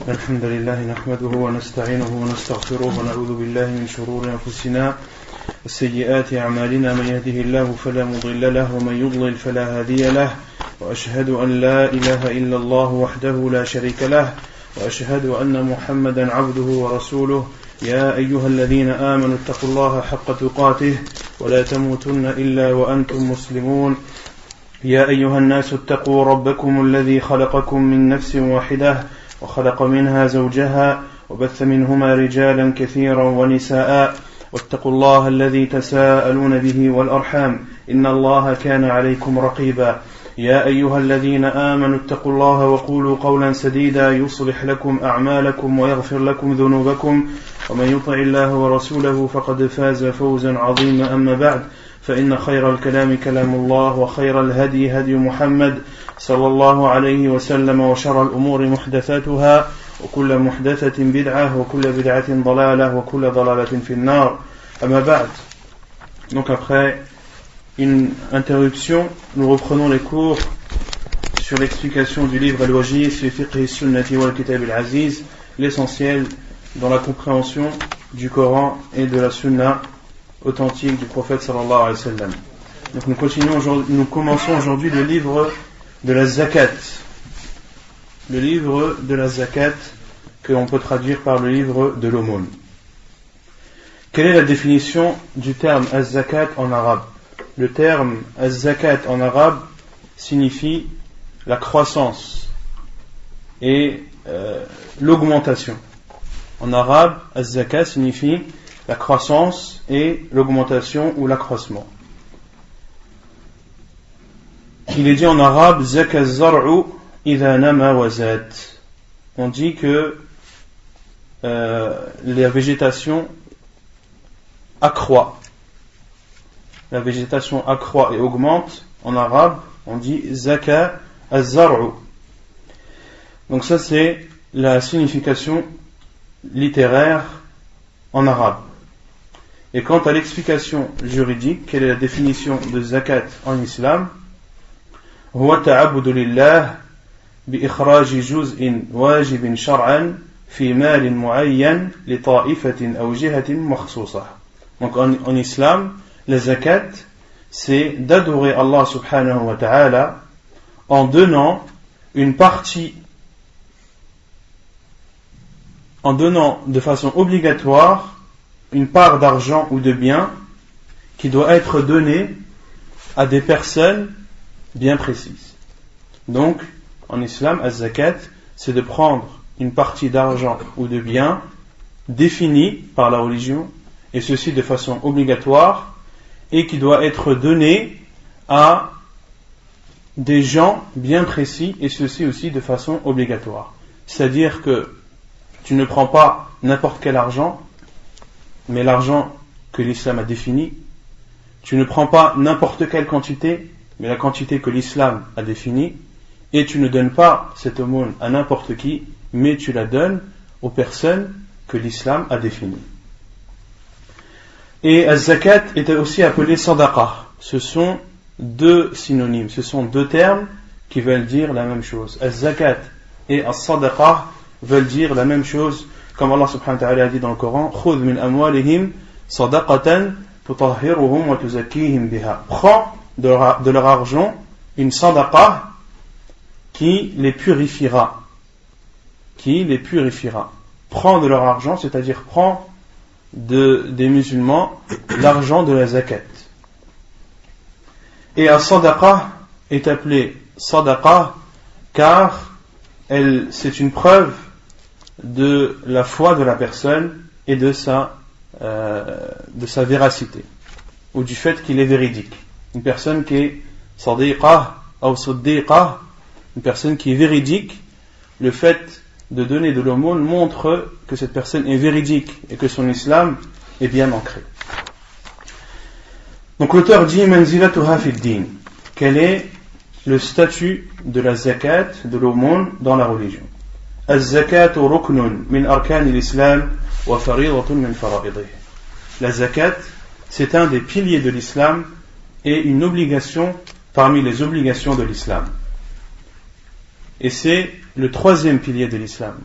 الحمد لله نحمده ونستعينه ونستغفره ونعوذ بالله من شرور أنفسنا وسيئات أعمالنا من يهده الله فلا مضل له ومن يضلل فلا هادي له وأشهد أن لا إله إلا الله وحده لا شريك له وأشهد أن محمدا عبده ورسوله يا أيها الذين آمنوا اتقوا الله حق تقاته ولا تموتن إلا وأنتم مسلمون يا أيها الناس اتقوا ربكم الذي خلقكم من نفس واحدة وخلق منها زوجها وبث منهما رجالا كثيرا ونساء واتقوا الله الذي تساءلون به والأرحام إن الله كان عليكم رقيبا يا أيها الذين آمنوا اتقوا الله وقولوا قولا سديدا يصلح لكم أعمالكم ويغفر لكم ذنوبكم ومن يطع الله ورسوله فقد فاز فوزا عظيما أما بعد فإن خير الكلام كلام الله وخير الهدي هدي محمد صلى الله عليه وسلم وشر الأمور محدثاتها وكل محدثة بدعة وكل بدعة ضلالة وكل ضلالة في النار أما بعد. Donc après une interruption, nous reprenons les cours sur l'explication du livre Al-Wajih fi fiqh sunnati wal kitab al-aziz, l'essentiel dans la compréhension du Coran et de la sunna authentique du prophète sallallahu alayhi wa sallam. Donc nous commençons aujourd'hui le livre de la zakat. Le livre de la zakat que l'on peut traduire par le livre de l'aumône. Quelle est la définition du terme az-zakat en arabe? Le terme az-zakat en arabe signifie la croissance et l'augmentation. En arabe, az-zakat signifie la croissance et l'augmentation ou l'accroissement. Il est dit en arabe zaka az-zar'u idha nama wa zad. On dit que la végétation accroît. La végétation accroît et augmente. En arabe, on dit zaka az-zar'u. Donc ça c'est la signification littéraire en arabe. Et quant à l'explication juridique, quelle est la définition de zakat en islam? هو التعبد لله بإخراج جزء واجب شرعا في مال معين لطائفة أو جهة مخصوصة. Donc en islam, la zakat, c'est d'adorer Allah subhanahu wa ta'ala en donnant une partie, en donnant de façon obligatoire une part d'argent ou de biens qui doit être donnée à des personnes bien précises. Donc, en islam, az-zakat, c'est de prendre une partie d'argent ou de biens définie par la religion, et ceci de façon obligatoire, et qui doit être donnée à des gens bien précis, et ceci aussi de façon obligatoire. C'est-à-dire que tu ne prends pas n'importe quel argent, mais l'argent que l'islam a défini. Tu ne prends pas n'importe quelle quantité, mais la quantité que l'islam a définie. Et tu ne donnes pas cette aumône à n'importe qui, mais tu la donnes aux personnes que l'islam a définies. Et az-zakat est aussi appelé sadaqa. Ce sont deux synonymes, ce sont deux termes qui veulent dire la même chose. Az-zakat et as-sadaqa veulent dire la même chose, comme Allah subhanahu wa ta'ala a dit dans le Coran, khudh min amwalihim sadaqatan tutahhiruhum wa tuzakkihim biha. Prends de leur argent une sadaqa qui les purifiera. Qui les purifiera. Prends de leur argent, c'est-à-dire prends des musulmans l'argent de la zakat. Et la sadaqa est appelée sadaqa car c'est une preuve de la foi de la personne et de sa véracité, ou du fait qu'il est véridique. Une personne qui est sadiqa ou siddiqa, une personne qui est véridique, le fait de donner de l'aumône montre que cette personne est véridique et que son islam est bien ancré. Donc l'auteur dit manzilatuha fi din. Quel est le statut de la zakat, de l'aumône dans la religion? Az-zakatu ruknun min arkan al-islam wa faridatun min fara'idih. La zakat, c'est un des piliers de l'islam et une obligation parmi les obligations de l'islam. et c'est le troisième pilier de l'islam.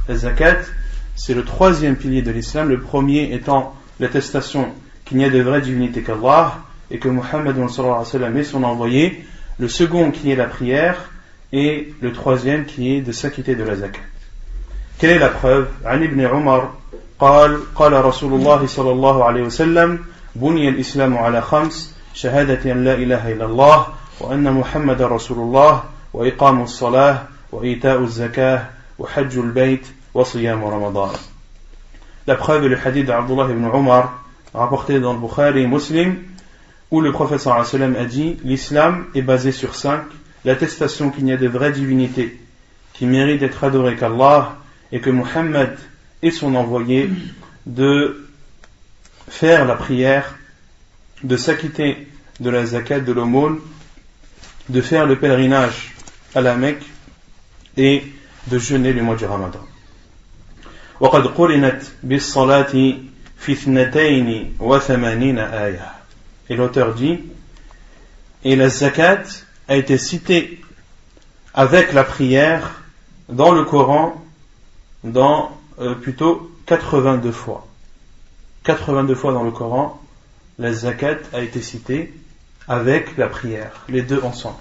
La zakat, c'est le troisième pilier de l'islam, le premier étant l'attestation qu'il n'y a de vraie divinité qu'Allah et que Muhammad est son envoyé, le second qui est la prière et le troisième qui est de s'acquitter de la zakat. Quelle est la preuve? عن ابن عمر قال رسول الله صلى الله عليه وسلم بني الإسلام على خمس شهادة أن لا إله إلا الله وأن محمد رسول الله وإقام الصلاة وإيتاء الزكاة وحج البيت وصيام رمضان. La preuve est le hadith d'Abdullah ibn Umar rapporté dans le Bukhari et Muslim où le prophète sallallahu alayhi wa sallam a dit: l'islam est basé sur 5, l'attestation qu'il n'y a de vraie divinité qui mérite d'être adorée qu'Allah et que Muhammad est son envoyé, de faire la prière, de s'acquitter de la zakat, de l'aumône, de faire le pèlerinage à la Mecque et de jeûner le mois du Ramadan. وقد قرنت بالصلاة في 82 آية. Et l'auteur dit, et la zakat a été citée avec la prière dans le Coran dans plutôt 82 fois. 82 fois dans le Coran, la zakat a été citée avec la prière, les deux ensemble.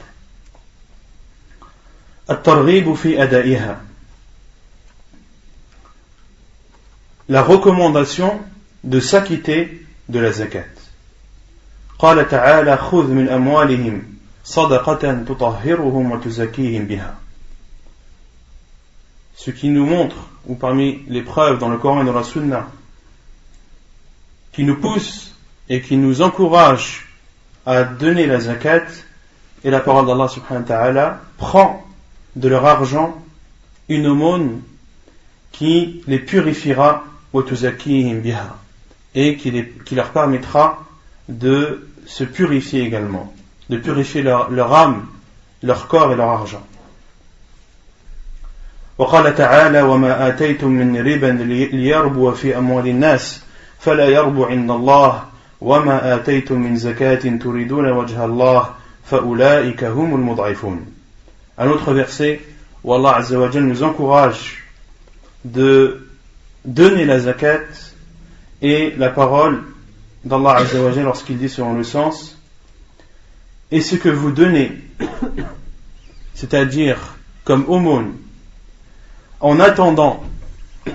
الترغيب في أدائها. La recommandation de s'acquitter de la zakat. قال تعالى خذ من أموالهم صدقة تطهرهم وتزكيهم بها. Ce qui nous montre, ou parmi les preuves dans le Coran et dans la Sunna, qui nous pousse et qui nous encourage à donner la zakat, et la parole d'Allah subhanahu wa ta'ala: prend de leur argent une aumône qui les purifiera et qui leur permettra de se purifier également, de purifier leur âme, leur corps et leur argent. وقال تعالى وما آتيتم من ربا ليربو في أموال الناس فلا يربو عند الله وما آتيتم من زكاة تريدون وجه الله فأولئك هم المضعفون. Un autre verset où Allah Azza wa Jal nous encourage de donner la zakat, et la parole d'Allah Azza wa Jal lorsqu'il dit selon le sens: et ce que vous donnez, c'est-à-dire comme aumône, en attendant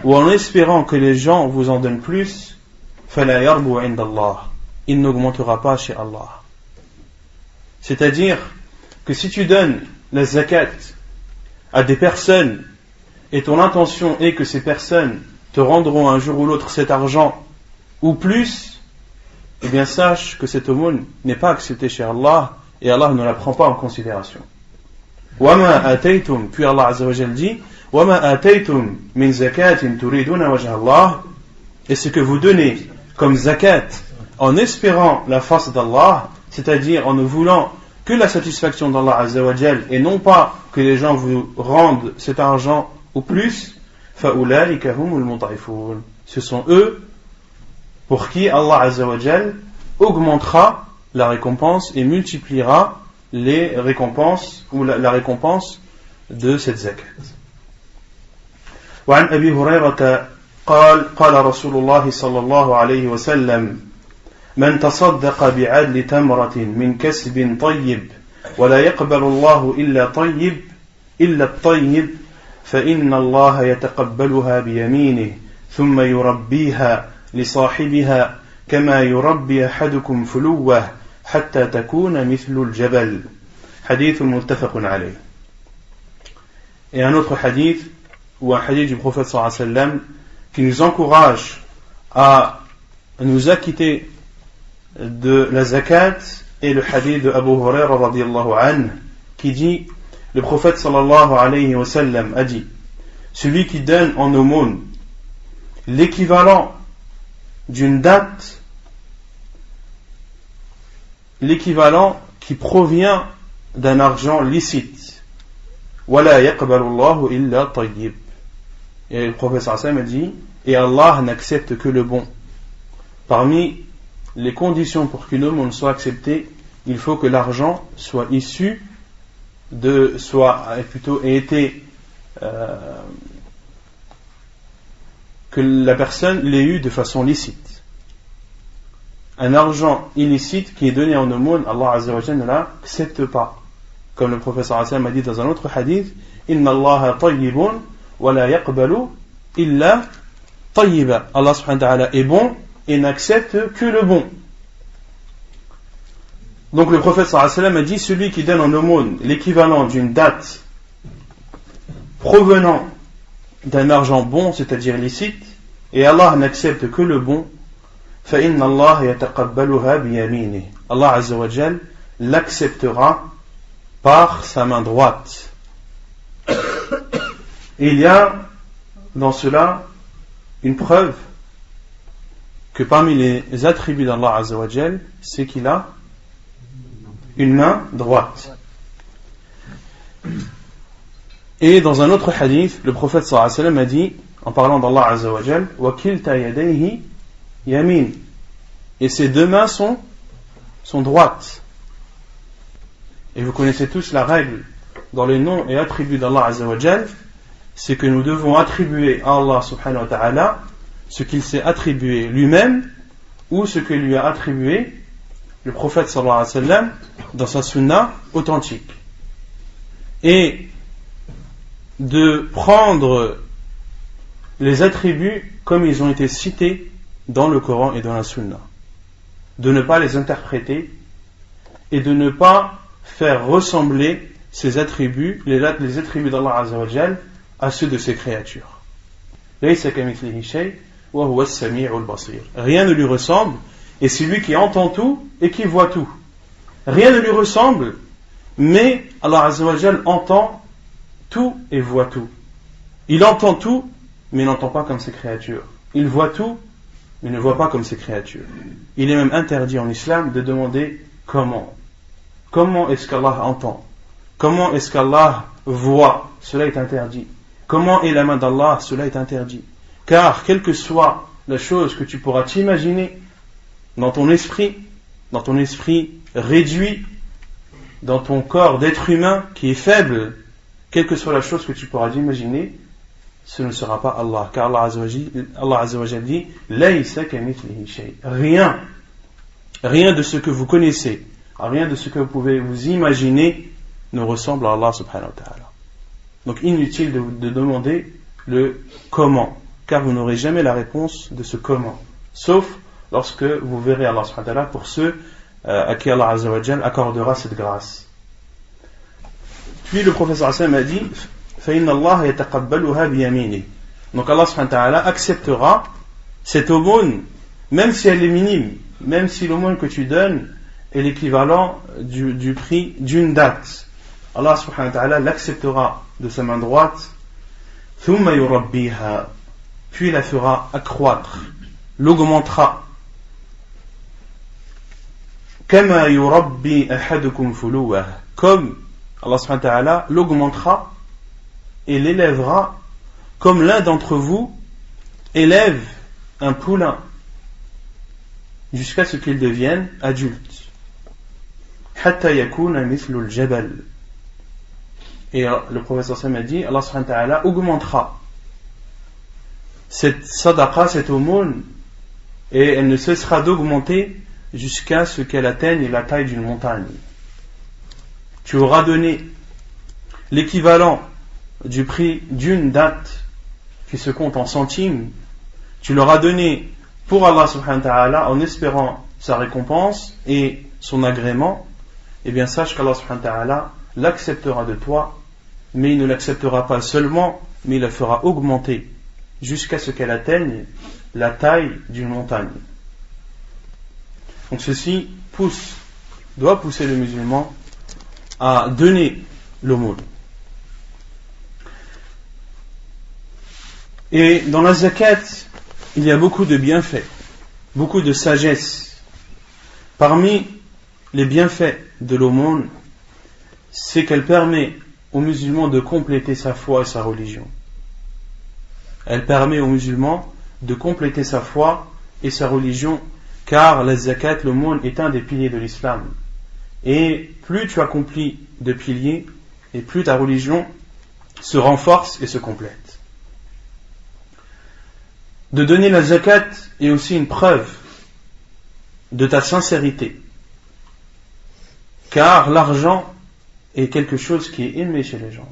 ou en espérant que les gens vous en donnent plus, فَلَا يَرْبُ عِنْدَ اللَّهِ, il n'augmentera pas chez Allah. C'est-à-dire que si tu donnes la zakat à des personnes et ton intention est que ces personnes te rendront un jour ou l'autre cet argent ou plus, eh bien sache que cette aumône n'est pas acceptée chez Allah et Allah ne la prend pas en considération. وَمَا آتَيْتُمْ, puis Allah Azza wa Jal dit: وَمَا آتَيْتُمْ مِنْ زَكَاةٍ تُرِيدُونَ وَجْهَ اللَّهِ, et ce que vous donnez comme zakat en espérant la face d'Allah, c'est-à-dire en ne voulant que la satisfaction d'Allah Azza wa Jal et non pas que les gens vous rendent cet argent ou plus, فَأُولَٰئِكَ هُمُ الْمُضْعِفُونَ, ce sont eux pour qui Allah Azza wa Jal augmentera la récompense et multipliera les récompenses ou la récompense de cette zakat. وعن أبي هريرة قال رسول الله صلى الله عليه وسلم من تصدق بعدل تمرة من كسب طيب ولا يقبل الله إلا الطيب فإن الله يتقبلها بيمينه ثم يربيها لصاحبها كما يربي أحدكم فلوه حتى تكون مثل الجبل. حديث متفق عليه. Et un autre hadith, ou un hadith du prophète sallallahu alayhi wa sallam, qui nous encourage à nous acquitter de la zakat, et le hadith de Abu Huraira radiyallahu anhu, qui dit: le prophète sallallahu alayhi wa sallam a dit: celui qui donne en aumône l'équivalent d'une date, l'équivalent qui provient d'un argent licite, وَلَا يَقْبَلُ اللَّهُ إِلَّا طَيِّبٌ, et le prophète sallallahu alayhi wa sallam a dit: et Allah n'accepte que le bon. Parmi les conditions pour qu'une aumône soit acceptée, il faut que l'argent soit issu ait été que la personne l'ait eu de façon licite. Un argent illicite qui est donné en aumône, Allah Azza wa Jalla ne l'accepte pas. Comme le prophète sallallahu alayhi wa sallam a dit dans un autre hadith, Inna Allah tayyibun wa la yaqbalu illa tayyiba. Allah subhanahu wa ta'ala est bon et n'accepte que le bon. Donc le prophète sallallahu alayhi wa sallam a dit, celui qui donne en aumône l'équivalent d'une date provenant d'un argent bon, c'est-à-dire licite, et Allah n'accepte que le bon, فَإِنَّ اللَّهَ يَتَقَبَّلُهَا بِيَمِينِهِ. Allah Azza wa Jal l'acceptera par sa main droite. Et il y a dans cela une preuve que parmi les attributs d'Allah Azza wa Jal, c'est qu'il a une main droite. Et dans un autre hadith, le prophète sallallahu alayhi wa sallam a dit, en parlant d'Allah Azza wa Jal, وَكِلْتَ يَدَيْهِ yamin, et ses deux mains sont droites. Et vous connaissez tous la règle dans les noms et attributs d'Allah Azza wa Jal, c'est que nous devons attribuer à Allah subhanahu wa ta'ala ce qu'il s'est attribué lui-même ou ce que lui a attribué le prophète sallallahu alayhi wa sallam dans sa sunna authentique, et de prendre les attributs comme ils ont été cités dans le Coran et dans la Sunna, de ne pas les interpréter et de ne pas faire ressembler ces attributs, les attributs d'Allah Azza wa Jal, à ceux de ses créatures. Rien ne lui ressemble, et c'est lui qui entend tout et qui voit tout. Rien ne lui ressemble, mais Allah Azza wa Jal entend tout et voit tout. Il entend tout, mais il n'entend pas comme ses créatures. Il voit tout, mais ne voit pas comme ses créatures. Il est même interdit en islam de demander comment. Comment est-ce qu'Allah entend? Comment est-ce qu'Allah voit? Cela est interdit. Comment est la main d'Allah? Cela est interdit. Car quelle que soit la chose que tu pourras t'imaginer dans ton esprit réduit, dans ton corps d'être humain qui est faible, quelle que soit la chose que tu pourras t'imaginer, ce ne sera pas Allah, car Allah Azza wa Jalla dit Laysa kamithlihi shay. Rien de ce que vous connaissez, rien de ce que vous pouvez vous imaginer ne ressemble à Allah subhanahu wa ta'ala. Donc inutile de demander le comment, car vous n'aurez jamais la réponse de ce comment, sauf lorsque vous verrez Allah subhanahu wa ta'ala pour ceux à qui Allah Azza wa Jalla accordera cette grâce. Puis le prophète sallallahu alayhi wa sallam a dit فَإِنَّ اللَّهَ يَتَقَبَّلُهَا بِيَمِينِهِ. Donc Allah subhanahu wa ta'ala acceptera cette aumône, même si elle est minime, même si l'aumône que tu donnes est l'équivalent du prix d'une date. Allah subhanahu wa ta'ala l'acceptera de sa main droite, ثُمَّ يُرَبِّيهَا, puis la fera accroître, l'augmentera. كَمَا يُرَبِّي أَحَدُكُمْ فُلُوَهُ, comme Allah subhanahu wa ta'ala l'augmentera et l'élèvera comme l'un d'entre vous élève un poulain jusqu'à ce qu'il devienne adulte. حتى يكون مثل الجبل. Et le prophète sallallahu alayhi wa sallam a dit, Allah subhanahu wa ta'ala augmentera cette sadaqa, cette aumône, et elle ne cessera d'augmenter jusqu'à ce qu'elle atteigne la taille d'une montagne. Tu auras donné l'équivalent du prix d'une date qui se compte en centimes, tu l'auras donné pour Allah subhanahu wa ta'ala en espérant sa récompense et son agrément, et bien sache qu'Allah subhanahu wa ta'ala l'acceptera de toi, mais il ne l'acceptera pas seulement, mais il la fera augmenter jusqu'à ce qu'elle atteigne la taille d'une montagne. Donc ceci doit pousser le musulman à donner l'aumône. Et dans la zakat, il y a beaucoup de bienfaits, beaucoup de sagesse. Parmi les bienfaits de l'aumône, c'est qu'elle permet aux musulmans de compléter sa foi et sa religion. Elle permet aux musulmans de compléter sa foi et sa religion, car la zakat, l'aumône, est un des piliers de l'islam. Et plus tu accomplis de piliers, et plus ta religion se renforce et se complète. De donner la zakat est aussi une preuve de ta sincérité, car l'argent est quelque chose qui est aimé chez les gens.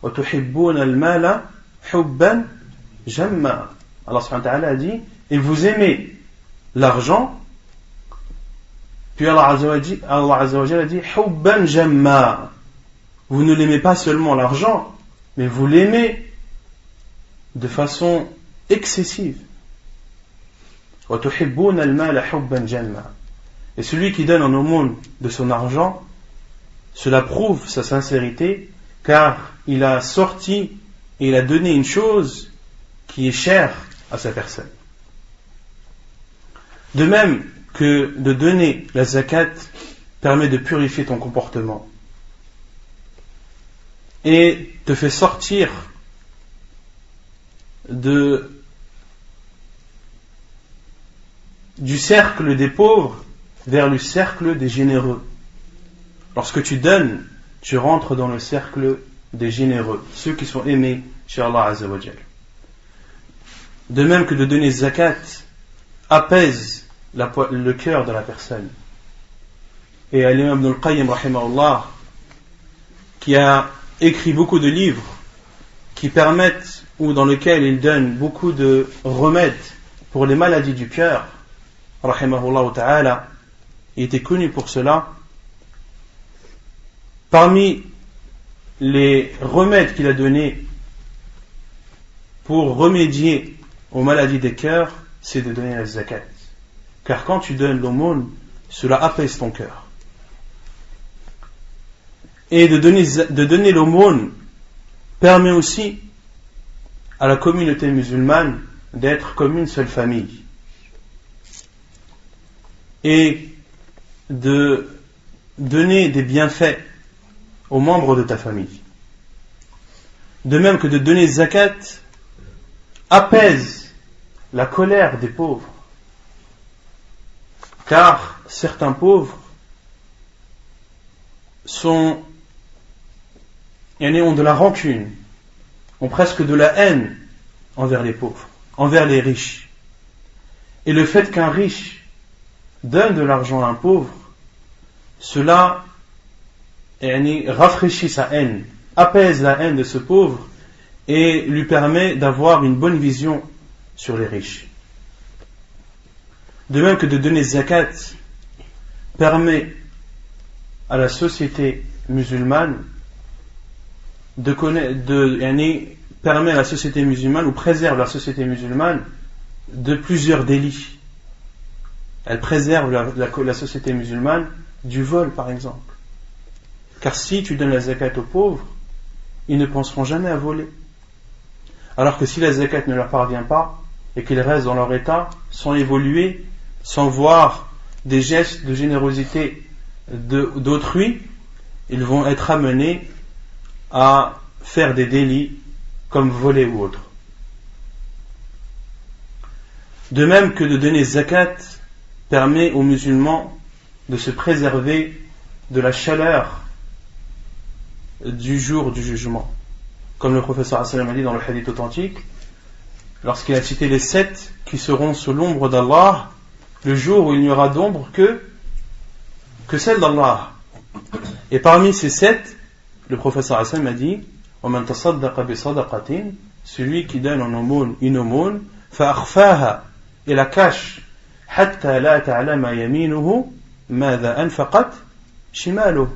وَتُحِبُّونَ الْمَالَ حُبًّا جَمًّا. Allah subhanahu wa ta'ala a dit, et vous aimez l'argent, puis Allah azza wa jalla a dit حُبًّا جَمًّا. Vous ne l'aimez pas seulement l'argent, mais vous l'aimez de façon excessive. وَتُحِبُّونَ الْمَالَ حُبًّا جَمًّا. Et celui qui donne en aumône de son argent, cela prouve sa sincérité, car il a sorti et il a donné une chose qui est chère à sa personne. De même que de donner la zakat permet de purifier ton comportement et te fait sortir du cercle des pauvres vers le cercle des généreux. Lorsque tu donnes, tu rentres dans le cercle des généreux, ceux qui sont aimés chez Allah Azza wa Jal. De même que de donner zakat apaise le cœur de la personne. Et l'imam Ibn al-Qayyim rahimahullah, qui a écrit beaucoup de livres qui permettent ou dans lesquels il donne beaucoup de remèdes pour les maladies du cœur, rahimahullah ta'ala, il était connu pour cela. Parmi les remèdes qu'il a donnés pour remédier aux maladies des cœurs, c'est de donner la zakat. Car quand tu donnes l'aumône, cela apaise ton cœur. Et de donner l'aumône permet aussi à la communauté musulmane d'être comme une seule famille. Et de donner des bienfaits aux membres de ta famille. De même que de donner zakat apaise la colère des pauvres. Car certains pauvres ont de la rancune, ont presque de la haine envers les pauvres, envers les riches. Et le fait qu'un riche donne de l'argent à un pauvre, cela rafraîchit sa haine, apaise la haine de ce pauvre et lui permet d'avoir une bonne vision sur les riches. De même que de donner zakat permet à la société musulmane permet à la société musulmane ou préserve la société musulmane de plusieurs délits. Elle préserve la société musulmane du vol, par exemple. Car si tu donnes la zakat aux pauvres, ils ne penseront jamais à voler. Alors que si la zakat ne leur parvient pas et qu'ils restent dans leur état, sans évoluer, sans voir des gestes de générosité d'autrui, ils vont être amenés à faire des délits comme voler ou autre. De même que de donner zakat permet aux musulmans de se préserver de la chaleur du jour du jugement. Comme le professeur Hassan a dit dans le hadith authentique, lorsqu'il a cité les 7 qui seront sous l'ombre d'Allah, le jour où il n'y aura d'ombre que celle d'Allah. Et parmi ces 7, le professeur Hassan m'a dit, وَمَنْ تَصَدَّقَ بِصَدَقَةٍ, celui qui donne en aumône une aumône, فَأَخْفَاهَا, et la cache, حَتَّى لَا تَعْلَمَ يَمِينُهُ مَاذَا أَنْفَقَتْ شِمَالُهُ,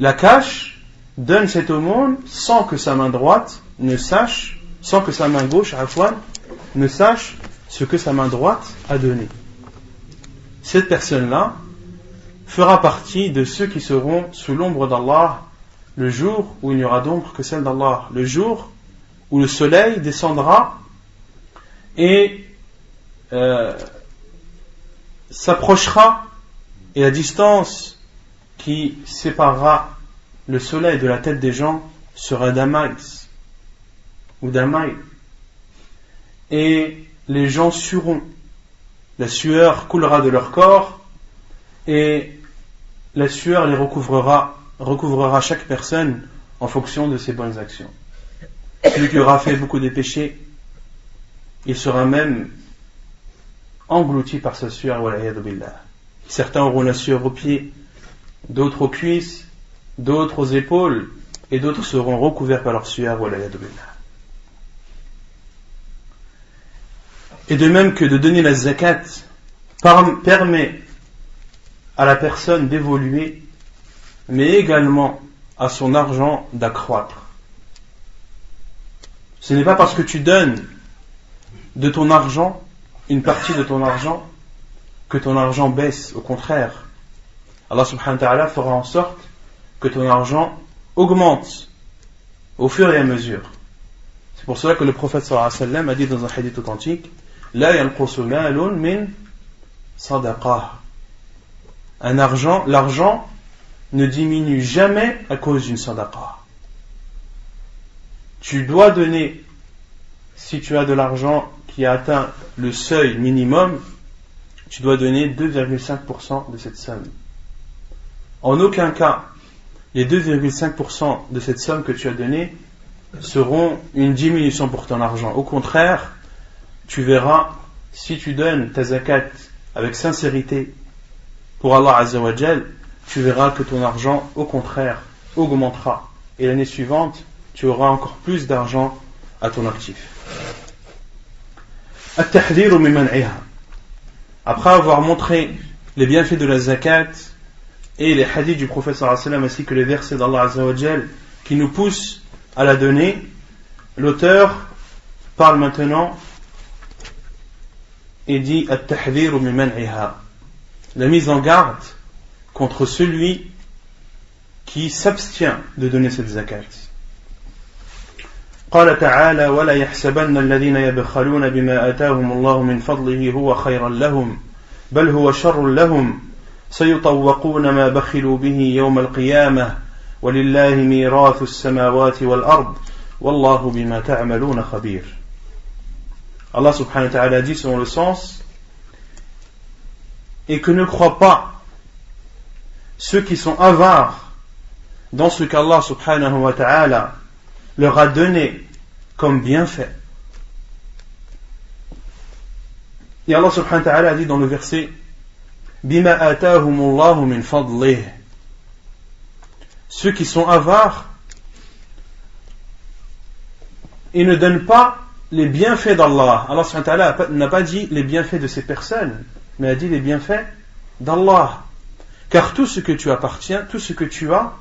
la cache, donne cette aumône sans que sa main droite ne sache, sans que sa main gauche, ne sache ce que sa main droite a donné. Cette personne-là fera partie de ceux qui seront sous l'ombre d'Allah le jour où il n'y aura d'ombre que celle d'Allah, le jour où le soleil descendra et s'approchera, et la distance qui séparera le soleil de la tête des gens sera d'un maïs ou d'un maïs, et les gens sueront, la sueur coulera de leur corps et la sueur les recouvrera recouvrera chaque personne en fonction de ses bonnes actions. Celui qui aura fait beaucoup de péchés, il sera même englouti par sa sueur, wal'iyadu billah. Certains auront la sueur aux pieds, d'autres aux cuisses, d'autres aux épaules, et d'autres seront recouverts par leur sueur, wal'iyadu billah. Et de même que de donner la zakat permet à la personne d'évoluer, mais également à son argent d'accroître. Ce n'est pas parce que tu donnes de ton argent, une partie de ton argent, que ton argent baisse. Au contraire, Allah subhanahu wa ta'ala fera en sorte que ton argent augmente au fur et à mesure. C'est pour cela que le prophète sallallahu alayhi wa sallam a dit dans un hadith authentique: La yanqusu malun min sadaqah. L'argent ne diminue jamais à cause d'une sadaqa. Tu dois donner, si tu as de l'argent qui a atteint le seuil minimum, tu dois donner 2,5% de cette somme. En aucun cas, les 2,5% de cette somme que tu as donnée seront une diminution pour ton argent. Au contraire, tu verras, si tu donnes ta zakat avec sincérité pour Allah Azza wa Jal, tu verras que ton argent, au contraire, augmentera. Et l'année suivante, tu auras encore plus d'argent à ton actif. At-tahdhiru min man'iha. Après avoir montré les bienfaits de la zakat et les hadiths du prophète sallallahu alayhi wa sallam ainsi que les versets d'Allah Azza wa Jal qui nous poussent à la donner, l'auteur parle maintenant et dit At-tahdhiru min man'iha. La mise en garde contre celui qui s'abstient de donner cette zakat. قال تعالى ولا يحسبن الذين يبخلون بما آتاهم الله من فضله هو خيرا لهم بل هو شر لهم سيطوقون ما بخلوا به يوم القيامة ولله ميراث السماوات والأرض والله بما تعملون خبير. Allah subhanahu wa ta'ala dit selon le sens: et que ne croient pas ceux qui sont avares dans ce qu'Allah subhanahu wa ta'ala leur a donné comme bienfait. Et Allah subhanahu wa ta'ala a dit dans le verset Bima atahumullahu min fadlih. Ceux qui sont avares, ils ne donnent pas les bienfaits d'Allah. Allah subhanahu wa ta'ala n'a pas dit les bienfaits de ces personnes, mais a dit les bienfaits d'Allah. Car tout ce que tu appartiens, tout ce que tu as,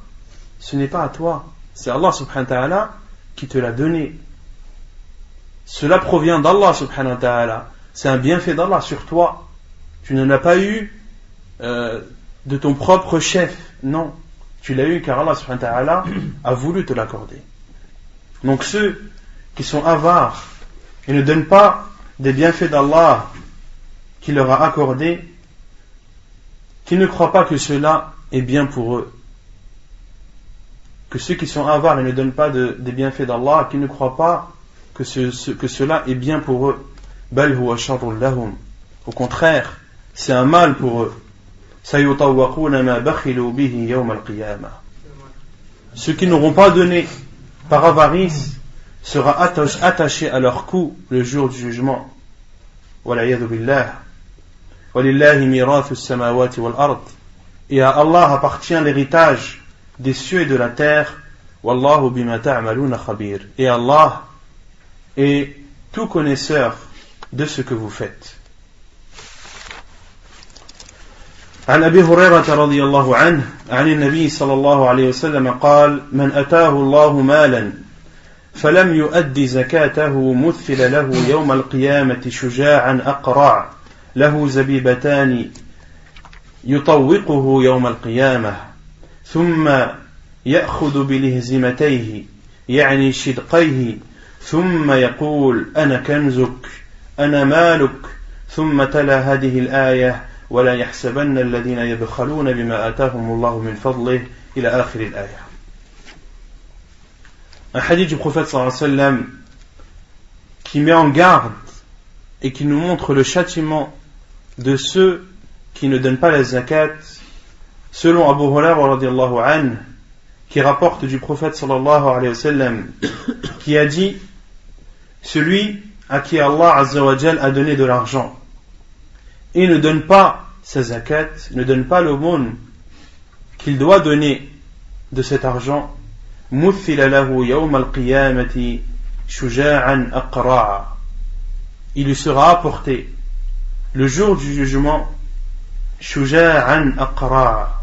ce n'est pas à toi. C'est Allah subhanahu wa ta'ala qui te l'a donné. Cela provient d'Allah subhanahu wa ta'ala. C'est un bienfait d'Allah sur toi. Tu ne l'as pas eu de ton propre chef. Non. Tu l'as eu car Allah subhanahu wa ta'ala a voulu te l'accorder. Donc ceux qui sont avares et ne donnent pas des bienfaits d'Allah qu'il leur a accordés, qui ne croient pas que cela est bien pour eux. Que ceux qui sont avares et ne donnent pas des bienfaits d'Allah, qui ne croient pas que cela est bien pour eux. Bal huwa sharrun lahum. Au contraire, c'est un mal pour eux. Sayutawwaquna ma bakhilu bihi yawm al-qiyamah. Ceux qui n'auront pas donné par avarice sera attaché à leur cou le jour du jugement. Wal'iyadu billah. Walillahi mirathu as-samawati wal-ard. Et à Allah appartient l'héritage des cieux et de la terre. Wallahu bima ta'maluna khabir. Et Allah est tout connaisseur de ce que vous faites. عن أبي هريرة رضي الله عنه عن النبي صلى الله عليه وسلم قال من أتاه الله مالا فلم يؤد زكاته مثل له يوم القيامة شجاعا أقرع له زبيبتان يطوقه يوم القيامة ثم يأخذ بلهزمتيه يعني شدقيه ثم يقول أنا كنزك أنا مالك ثم تلا هذه الآية ولا يحسبن الذين يبخلون بما آتاهم الله من فضله إلى آخر الآية. Un hadith du prophète sallallahu alayhi wa sallam qui met en garde et qui nous montre le châtiment de ceux qui ne donnent pas la zakat. Selon Abu Hurairah radiyallahu anhu, qui rapporte du prophète sallallahu alayhi wa sallam, qui a dit: celui à qui Allah azza wa jal a donné de l'argent et ne donne pas sa zakat, ne donne pas l'aumône qu'il doit donner de cet argent, muthila lahu yawm al-qiyamati shuja'an aqra'a, il lui sera apporté le jour du jugement shuja'an aqra'a.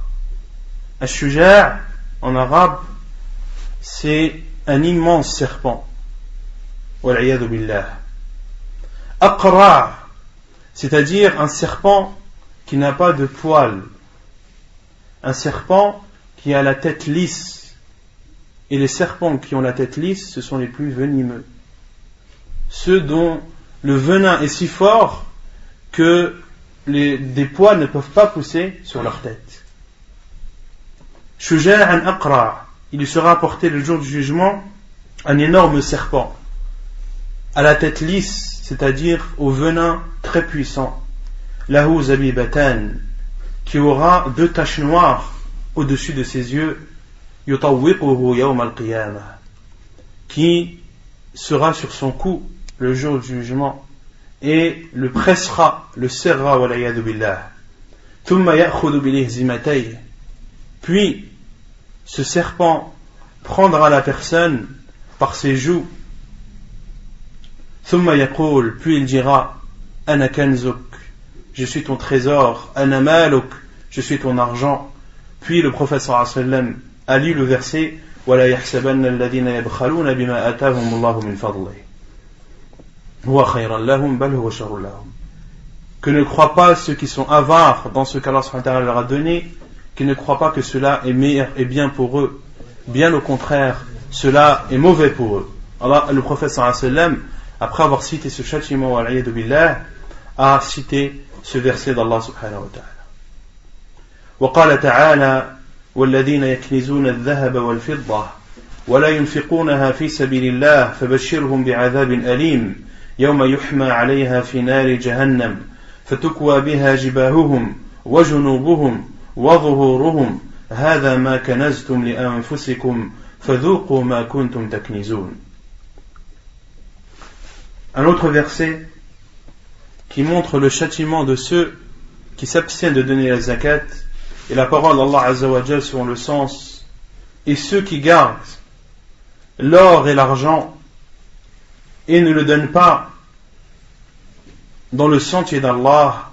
Al-shuja' en arabe, c'est un immense serpent, wal'iyadu billah. Aqra', c'est-à-dire un serpent qui n'a pas de poils, un serpent qui a la tête lisse, et les serpents qui ont la tête lisse, ce sont les plus venimeux, ceux dont le venin est si fort que des poils ne peuvent pas pousser sur leur tête. Shuja'an aqra', il lui sera apporté le jour du jugement un énorme serpent à la tête lisse, c'est-à-dire au venin très puissant, lahu zabibatan, qui aura 2 taches noires au-dessus de ses yeux, yutawwiquhu yawm al-qiyamah, qui sera sur son cou le jour du jugement et le pressera, le serrera, wal'iyadu billah. Thumma ya'khudhu bilihzimatayhi, puis ce serpent prendra la personne par ses joues. Thumma yaqul, puis il dira: ana kanzuk, je suis ton trésor, ana maluk, je suis ton argent. Puis le prophète sallallahu alayhi wa sallam a lu le verset: wala yahsabanna alladhina yabkhaluna bima atahum Allahu min fadlihi huwa khayran lahum bal huwa sharrun lahum. Que ne croient pas ceux qui sont avares dans ce qu'Allah subhanahu wa ta'ala leur a donné, qu'ils ne croient pas que cela est meilleur et bien pour eux. Bien au contraire, cela est mauvais pour eux. Allah, le prophète sallallahu alayhi wa sallam, après avoir cité ce châtiment, wal'iyadu billah, a cité ce verset d'Allah subhanahu wa ta'ala. وقال تعالى: والذين يكنزون الذهب والفضة ولا ينفقونها في سبيل الله فبشرهم بعذاب أليم يوم يحمى عليها في نار جهنم فتكوى بها جباههم وجنوبهم وظهورهم هذا ما كنزتم لأنفسكم فذوقوا ما كنتم تكنزون. Un autre verset qui montre le châtiment de ceux qui s'abstiennent de donner la zakat, et la parole d'Allah Azza wa Jal selon le sens: et ceux qui gardent l'or et l'argent et ne le donnent pas dans le sentier d'Allah,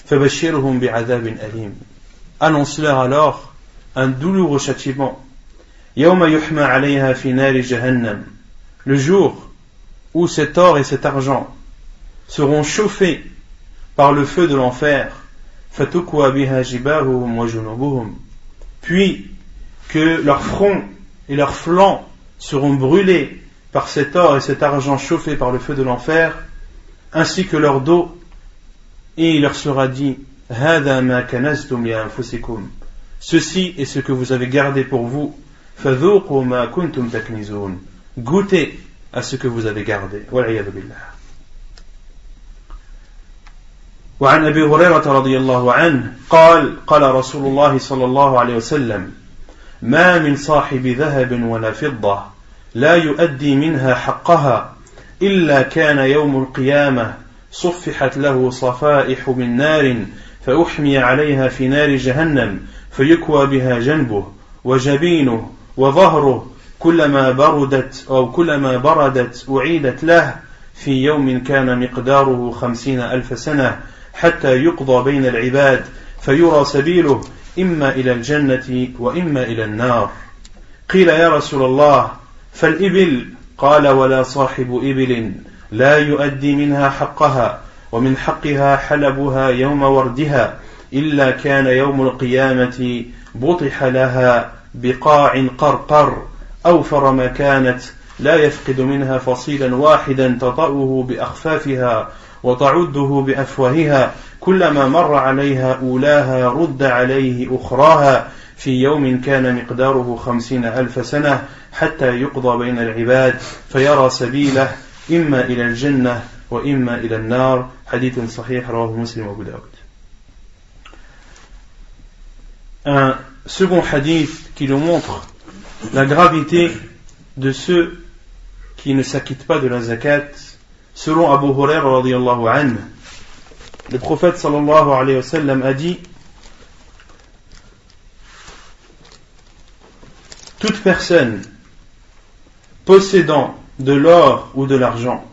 fabashirhum bi'adhabin alim, annonce-leur alors un douloureux châtiment. Yawma yuhma alayha fi nari jahannam, le jour où cet or et cet argent seront chauffés par le feu de l'enfer, fatukwa biha jibahuhum wa junubuhum, puis que leurs fronts et leurs flancs seront brûlés par cet or et cet argent chauffés par le feu de l'enfer, ainsi que leur dos, et il leur sera dit: hada ma kanaztum li anfusikum, ceci est ce que vous avez gardé pour vous, fadhuqu ma kuntum taknizun, goûtez à ce que vous avez gardé. Wal'iyadu billah. وعن أبي هريرة رضي الله عنه قال: قال رسول الله صلى الله عليه وسلم: ما من صاحب ذهب ولا فضة لا يؤدي منها حقها إلا كان يوم القيامة صفحت له صفائح من نار فأحمي عليها في نار جهنم فيكوى بها جنبه وجبينه وظهره كلما بردت أعيدت له في يوم كان مقداره 50,000 سنة حتى يقضى بين العباد فيرى سبيله إما إلى الجنة وإما إلى النار. قيل: يا رسول الله فالإبل؟ قال: ولا صاحب إبل لا يؤدي منها حقها ومن حقها حلبها يوم وردها إلا كان يوم القيامة بطح لها بقاع قرقر أوفر ما كانت لا يفقد منها فصيلا واحدا تطأه بأخفافها وتعده بأفواهها كلما مر عليها أولاها رد عليه أخراها في يوم كان مقداره 50,000 سنة حتى يقضى بين العباد فيرى سبيله إما إلى الجنة وإما إلى النار. حديث صحيح رواه مسلم وأبو داود. Un second hadith qui nous montre la gravité de ceux qui ne s'acquittent pas de la zakat. Selon Abu Hurairah radiyallahu anhu, le prophète sallallahu alayhi wa sallam a dit: toute personne possédant de l'or ou de l'argent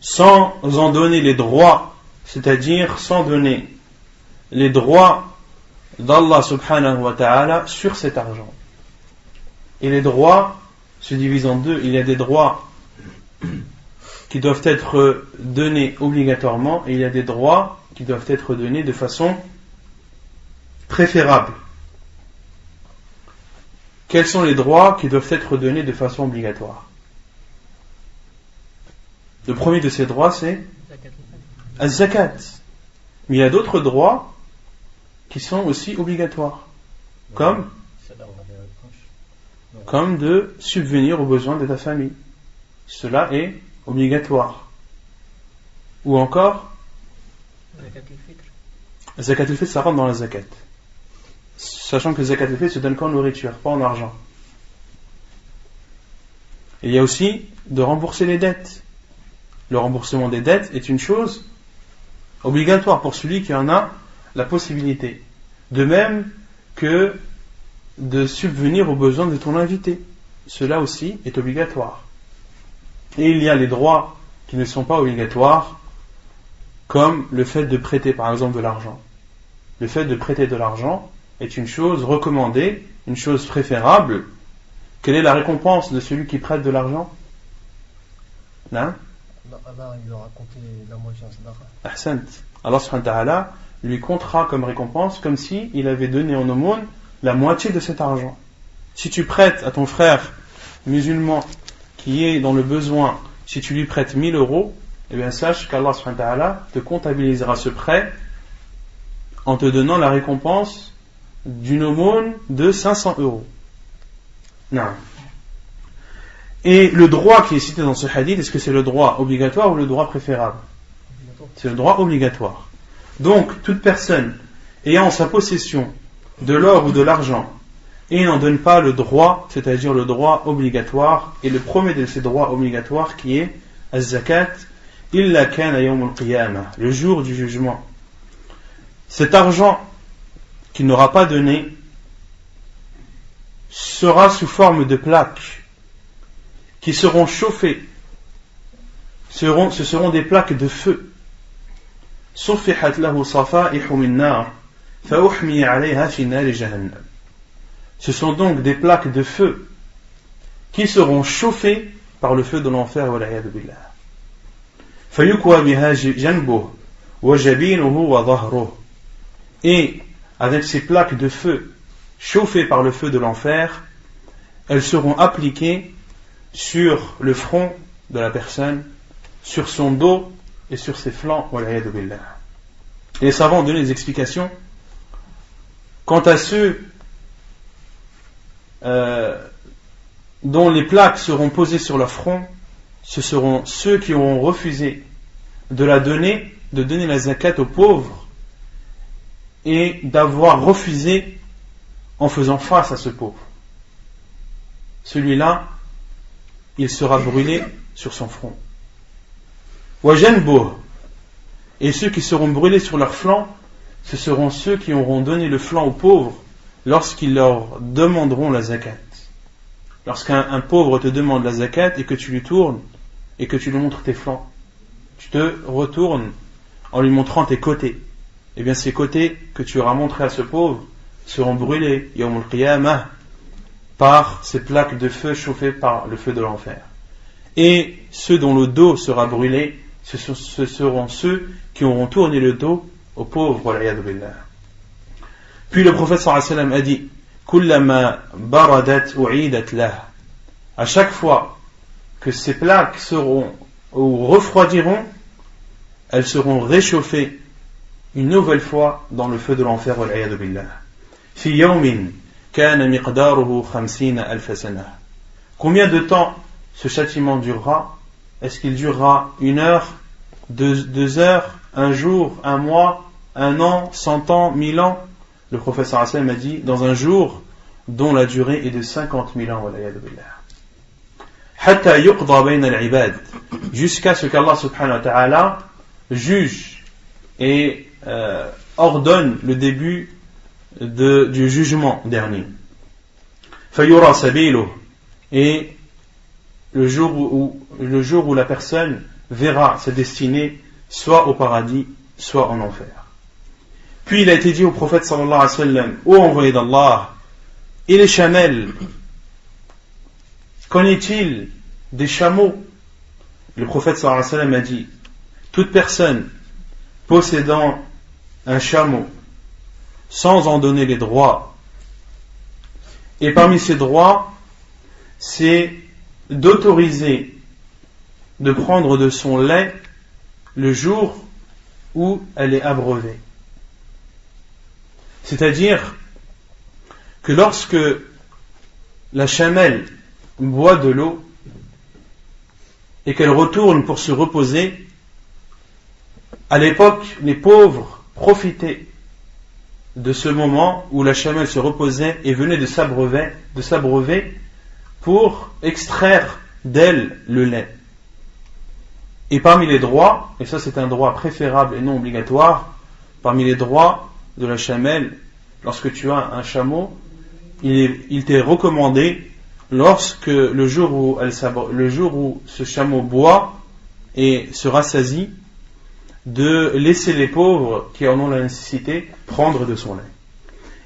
sans en donner les droits, c'est-à-dire sans donner les droits d'Allah subhanahu wa ta'ala sur cet argent. Et les droits se divisent en deux. Il y a des droits qui doivent être donnés obligatoirement et il y a des droits qui doivent être donnés de façon préférable. Quels sont les droits qui doivent être donnés de façon obligatoire? Le premier de ces droits, c'est az-zakat. Mais il y a d'autres droits qui sont aussi obligatoires, comme de subvenir aux besoins de ta famille. Cela est obligatoire. Ou encore, zakat al-fitr, ça rentre dans la zakat. Sachant que zakat al-fitr se donne qu'en nourriture, pas en argent. Et il y a aussi de rembourser les dettes. Le remboursement des dettes est une chose obligatoire pour celui qui en a la possibilité. De même que de subvenir aux besoins de ton invité. Cela aussi est obligatoire. Et il y a les droits qui ne sont pas obligatoires, comme le fait de prêter par exemple de l'argent. Le fait de prêter de l'argent est une chose recommandée, une chose préférable. Quelle est la récompense de celui qui prête de l'argent? Là, Allah il aura compté la moitié en sadaqa. Ahsant. Allah subhanahu wa ta'ala lui comptera comme récompense comme si il avait donné en aumône la moitié de cet argent. Si tu prêtes à ton frère musulman qui est dans le besoin, si tu lui prêtes 1000 euros, eh bien sache qu'Allah subhanahu wa ta'ala te comptabilisera ce prêt en te donnant la récompense d'une aumône de 500 euros. Non. Et le droit qui est cité dans ce hadith, est-ce que c'est le droit obligatoire ou le droit préférable? C'est le droit obligatoire. Donc, toute personne ayant en sa possession de l'or ou de l'argent et n'en donne pas le droit, c'est-à-dire le droit obligatoire, et le premier de ces droits obligatoires qui est az-zakat, illa kana yawm al-qiyamah, le jour du jugement. Cet argent qu'il n'aura pas donné sera sous forme de plaques qui seront chauffées. Ce seront des plaques de feu. صُفِّحَتْ لَهُ صَفَائِحُ مِنْ نَارٍ فَأُحْمِيَ عَلَيْهَا فِي نَارِ جَهَنَّمَ. Ce sont donc des plaques de feu qui seront chauffées par le feu de l'enfer. وَالْعِيَاذُ بِاللَّهِ. فَيُكْوَى بِهَا جَنْبُهُ وَجَبِينُهُ وَظَهْرُهُ. Et avec ces plaques de feu chauffées par le feu de l'enfer, elles seront appliquées sur le front de la personne, sur son dos et sur ses flancs. Et les savants ont donné des explications quant à ceux dont les plaques seront posées sur leur front. Ce seront ceux qui auront refusé de donner la zakat aux pauvres et d'avoir refusé en faisant face à ce pauvre. Celui-là, il sera brûlé sur son front. Wajanbuh, et ceux qui seront brûlés sur leur flanc, ce seront ceux qui auront donné le flanc aux pauvres lorsqu'ils leur demanderont la zakat. Lorsqu'un pauvre te demande la zakat et que tu lui tournes et que tu lui montres tes flancs, tu te retournes en lui montrant tes côtés. Eh bien ces côtés que tu auras montrés à ce pauvre seront brûlés yawm al-qiyamah par ces plaques de feu chauffées par le feu de l'enfer. Et ceux dont le dos sera brûlé, ce seront ceux qui auront tourné le dos aux pauvres. Wal-'iyadhu billah. Puis le prophète sallallahu alayhi wa sallam a dit: Kullama baradat u'idat lah. À chaque fois que ces plaques seront ou refroidiront, elles seront réchauffées une nouvelle fois dans le feu de l'enfer. Wal-'iyadhu billah. Fi yawmin kana miqdaruhu 50 alf sana. Combien de temps ce châtiment durera? Est-ce qu'il durera 1 heure, 2 heures, 1 jour, 1 mois, 1 an, 100 ans, 1000 ans? le prophète sallallahu alayhi wa sallam a dit, dans un jour dont la durée est de 50 000 ans, hatta yuqda bayna al-ibad, jusqu'à ce qu'Allah subhanahu wa ta'ala juge et ordonne le début du jugement dernier. Fayura sabiluh, et le jour où la personne verra sa destinée soit au paradis, soit en enfer. Puis il a été dit au prophète sallallahu alayhi wa sallam, ô envoyé d'Allah, et les chamels, qu'en est-il des chameaux? Le prophète sallallahu alayhi wa sallam a dit, toute personne possédant un chameau sans en donner les droits, et parmi ces droits, c'est d'autoriser de prendre de son lait le jour où elle est abreuvée. C'est-à-dire que lorsque la chamelle boit de l'eau et qu'elle retourne pour se reposer, à l'époque, les pauvres profitaient de ce moment où la chamelle se reposait et venait de s'abreuver pour extraire d'elle le lait. Et parmi les droits, et ça c'est un droit préférable et non obligatoire, parmi les droits de la chamelle, lorsque tu as un chameau, il t'est recommandé, lorsque le jour où ce chameau boit et se rassasie, de laisser les pauvres qui en ont la nécessité prendre de son lait.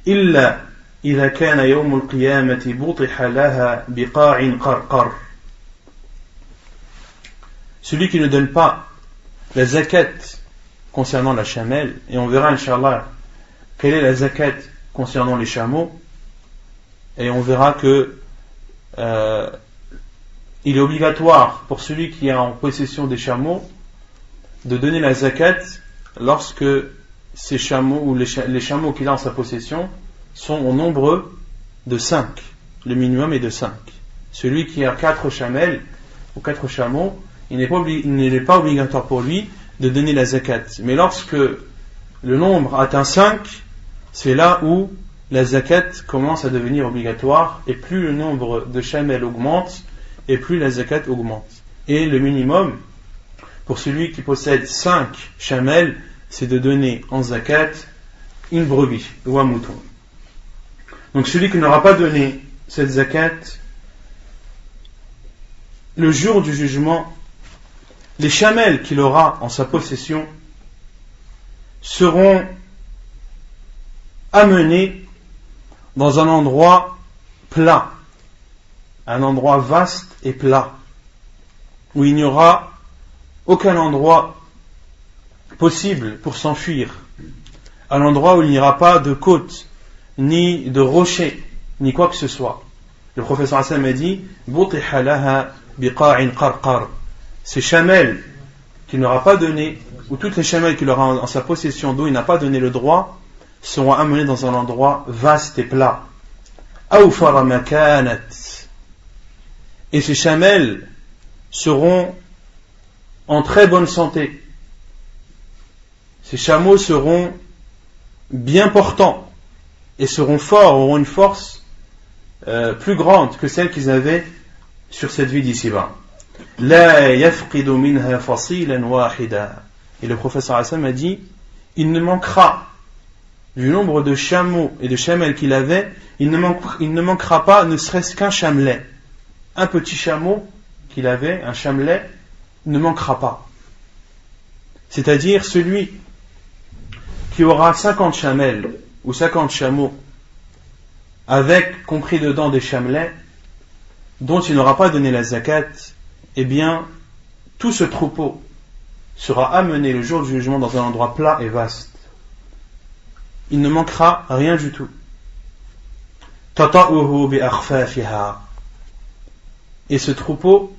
Illa idha kana yawm al-qiyamati butiha laha biqa'in qarqar. Celui qui ne donne pas la zakat concernant la chamelle, et on verra Inch'Allah quelle est la zakat concernant les chameaux, et on verra que il est obligatoire pour celui qui est en possession des chameaux de donner la zakat lorsque ces chameaux ou les chameaux qu'il a en sa possession sont au nombre de 5. Le minimum est de 5. Celui qui a 4 chamelles ou 4 chameaux, il n'est pas obligatoire pour lui de donner la zakat. Mais lorsque le nombre atteint 5, c'est là où la zakat commence à devenir obligatoire, et plus le nombre de chamelles augmente, et plus la zakat augmente. Et le minimum pour celui qui possède 5 chamelles, c'est de donner en zakat une brebis ou un mouton. Donc celui qui n'aura pas donné cette zakat, le jour du jugement, les chamelles qu'il aura en sa possession seront amenées dans un endroit plat, un endroit vaste et plat, où il n'y aura aucun endroit possible pour s'enfuir, un endroit où il n'y aura pas de côte, ni de rocher, ni quoi que ce soit. Le professeur Hassan m'a dit, butiha laha biqa'in qarqar. Ces chamelles qu'il n'aura pas donné, ou toutes les chamelles qu'il aura en sa possession d'où il n'a pas donné le droit, seront amenées dans un endroit vaste et plat. Awfara makanat. Et ces chamelles seront en très bonne santé. Ces chameaux seront bien portants et seront forts, auront une force plus grande que celle qu'ils avaient sur cette vie d'ici-bas. La yafqidu minha fasilan wahida. Et le professeur Hassan a dit, il ne manquera du nombre de chameaux et de chamelles qu'il avait, il ne manquera pas ne serait-ce qu'un chamelet. Un petit chameau qu'il avait, un chamelet, ne manquera pas. C'est-à-dire celui qui aura 50 chamelles ou 50 chameaux avec compris dedans des chamelets dont il n'aura pas donné la zakat, eh bien tout ce troupeau sera amené le jour du jugement dans un endroit plat et vaste. Il ne manquera rien du tout. Tata'uhu bi akhfafiha. Et ce troupeau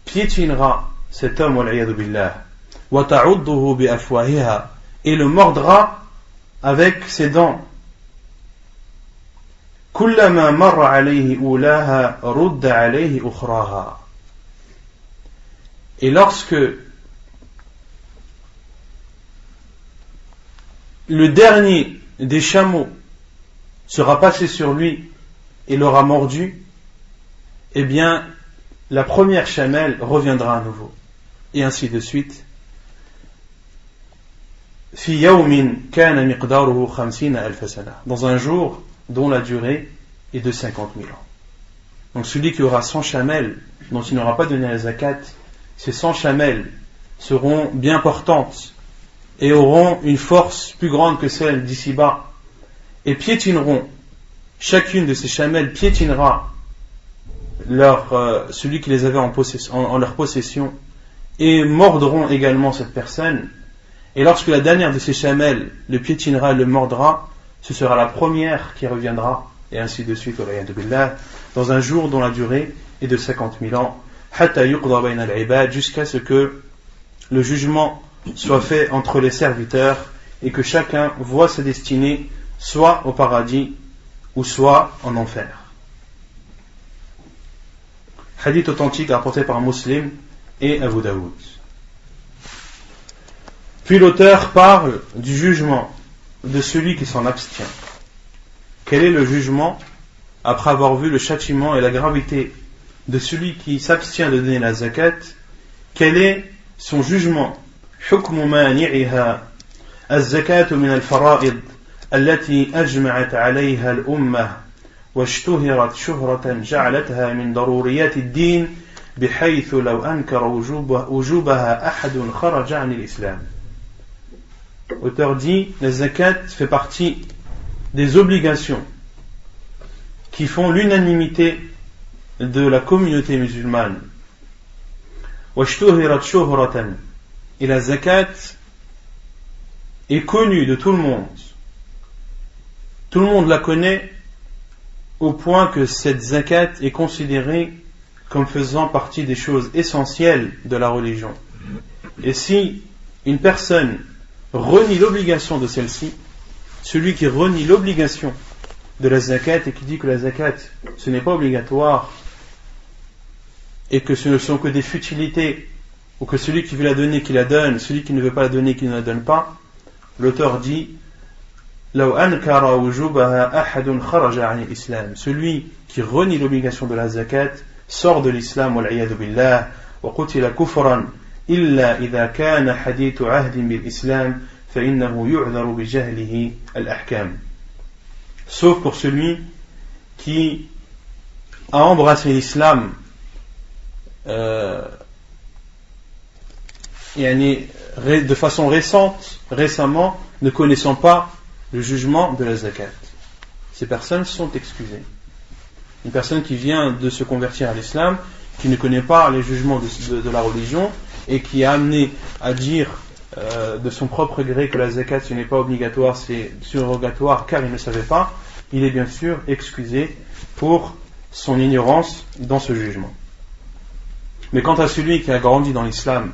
piétinera cet homme, wal'iyadu billah, wa ta'udduhu bi afwahiha, et le mordra avec ses dents. Kullama marra alayhi ulaha rudda alayhi ukhraha. Et lorsque le dernier des chameaux sera passé sur lui et l'aura mordu, eh bien, la première chamelle reviendra à nouveau. Et ainsi de suite. في يوم كان مقداره 50,000 سنة, dans un jour dont la durée est de 50 000 ans. Donc celui qui aura 100 chamelles dont il n'aura pas donné la zakat, ces 100 chamelles seront bien portantes et auront une force plus grande que celle d'ici-bas et piétineront, chacune de ces chamelles piétinera celui qui les avait en leur possession et mordront également cette personne. Et lorsque la dernière de ces chamelles le piétinera et le mordra, ce sera la première qui reviendra, et ainsi de suite, dans un jour dont la durée est de 50 000 ans, jusqu'à ce que le jugement soit fait entre les serviteurs et que chacun voit sa destinée soit au paradis ou soit en enfer. Hadith authentique rapporté par Muslim et Abu Daoud. Puis l'auteur parle du jugement de celui qui s'en abstient. Quel est le jugement après avoir vu le châtiment et la gravité de celui qui s'abstient de donner la zakat? Quel est son jugement? حكم مانعها الزكاة من الفرائض التي أجمعت عليها الأمة واشتهرت شهرة جعلتها من ضروريات الدين بحيث لو أنكر وجوبها أحد خرج عن الإسلام. L'auteur dit, la zakat fait partie des obligations qui font l'unanimité de la communauté musulmane. واشتهرت شهرة, et la zakat est connue de tout le monde. Tout le monde la connaît au point que cette zakat est considérée comme faisant partie des choses essentielles de la religion. Et si une personne renie l'obligation de celle-ci, celui qui renie l'obligation de la zakat et qui dit que la zakat ce n'est pas obligatoire et que ce ne sont que des futilités, ou que celui qui veut la donner qui la donne, celui qui ne veut pas la donner qui ne la donne pas, l'auteur dit لو أنكر وجوبها أحد خرج عن الإسلام, celui qui renie l'obligation de la zakat sort de l'islam والعياذ بالله وقتل كفرا إلا إذا كان حديث عهد بالإسلام فإنه يعذر بجهله الأحكام. Sauf pour celui qui a embrassé l'islam de façon récemment, ne connaissant pas le jugement de la zakat. Ces personnes sont excusées. Une personne qui vient de se convertir à l'islam, qui ne connaît pas les jugements de la religion et qui est amené à dire de son propre gré que la zakat ce n'est pas obligatoire, c'est surrogatoire car il ne savait pas, il est bien sûr excusé pour son ignorance dans ce jugement. Mais quant à celui qui a grandi dans l'islam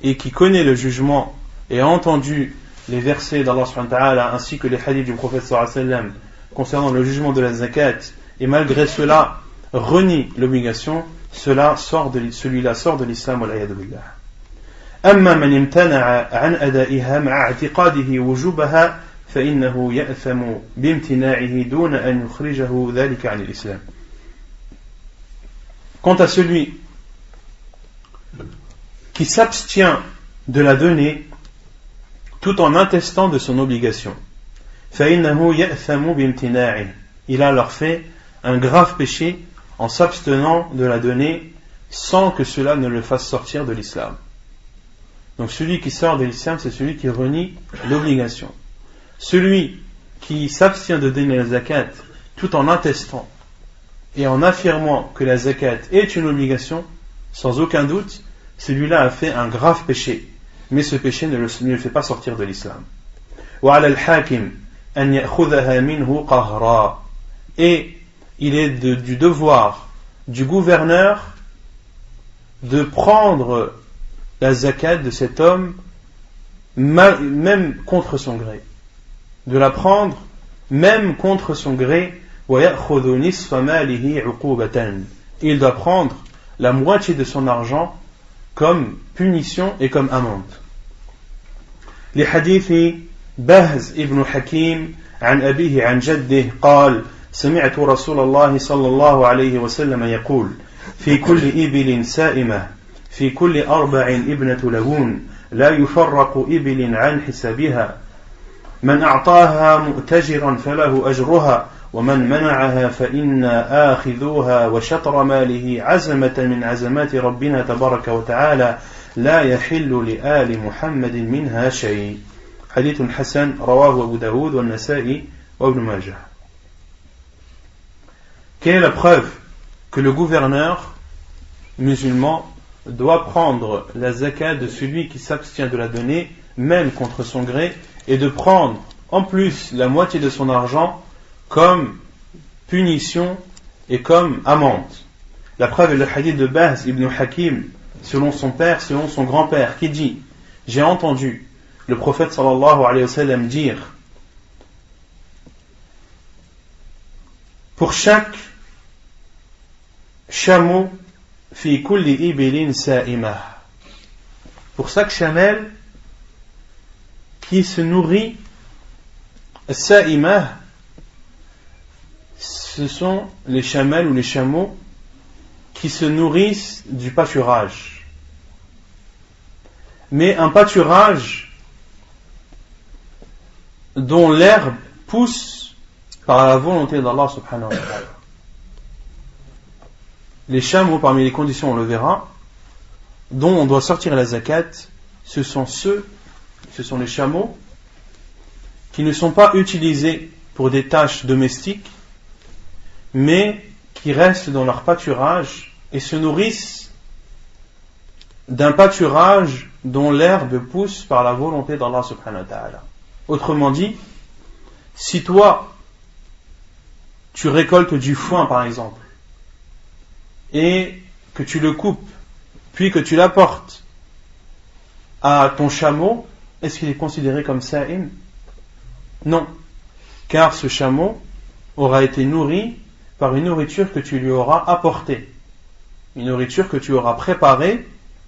et qui connaît le jugement et a entendu les versets d'Allah subhanahu wa ta'ala ainsi que les hadiths du prophète sallallahu alayhi wa sallam concernant le jugement de la zakat, et malgré cela renie l'obligation, celui-là sort de l'islam wal-'iyadhu billah. أما من امتنع عن أدائها مع اعتقاده وجوبها فإنه يأثم بامتناعه دون أن يخرجه ذلك عن الإسلام. Quant à celui qui s'abstient de la donner tout en attestant de son obligation, فإنه يأثم بامتناعه, il a alors fait un grave péché en s'abstenant de la donner sans que cela ne le fasse sortir de l'islam. Donc celui qui sort de l'islam, c'est celui qui renie l'obligation. Celui qui s'abstient de donner la zakat tout en attestant et en affirmant que la zakat est une obligation, sans aucun doute, celui-là a fait un grave péché, mais ce péché ne le fait pas sortir de l'islam. وعلى الحاكم أن يأخذها منه قهرا, et il est du devoir du gouverneur de prendre la zakat de cet homme même contre son gré, de la prendre même contre son gré. ويأخذ نصف ماله عقوبة, il doit prendre la moitié de son argent comme punition et comme amende. لحديث بهز ابن حكيم عن أبيه عن جده قال سمعت رسول الله صلى الله عليه وسلم يقول في كل إبل سائمة في كل 4 ابنة لبون لا يفرق إبل عن حسابها من أعطاها مؤتجرا فله أجرها ومن منعها فإن آخذوها وشطر ماله عزمة من عزمات ربنا تبارك وتعالى لا يحل لآل محمد منها شيء. حديث حسن رواه أبو داود والنسائي وابن ماجه. Quelle est la preuve que le gouverneur musulman doit prendre la zakat de celui qui s'abstient de la donner, même contre son gré, et de prendre en plus la moitié de son argent comme punition et comme amende? La preuve est le hadith de Bahz ibn Hakim, selon son père, selon son grand-père, qui dit: j'ai entendu le prophète sallallahu alayhi wa sallam dire: pour chaque chameau, fi kulli ibilin sa'imah, pour chaque chamelle qui se nourrit, sa'imah, ce sont les chamelles ou les chameaux qui se nourrissent du pâturage. Mais un pâturage dont l'herbe pousse par la volonté d'Allah subhanahu wa ta'ala. Les chameaux, parmi les conditions, on le verra, dont on doit sortir la zakat, ce sont les chameaux qui ne sont pas utilisés pour des tâches domestiques, mais qui restent dans leur pâturage et se nourrissent d'un pâturage dont l'herbe pousse par la volonté d'Allah subhanahu wa ta'ala. Autrement dit, si toi tu récoltes du foin par exemple et que tu le coupes puis que tu l'apportes à ton chameau, est-ce qu'il est considéré comme sa'im? Non, car ce chameau aura été nourri par une nourriture que tu lui auras apportée, une nourriture que tu auras préparée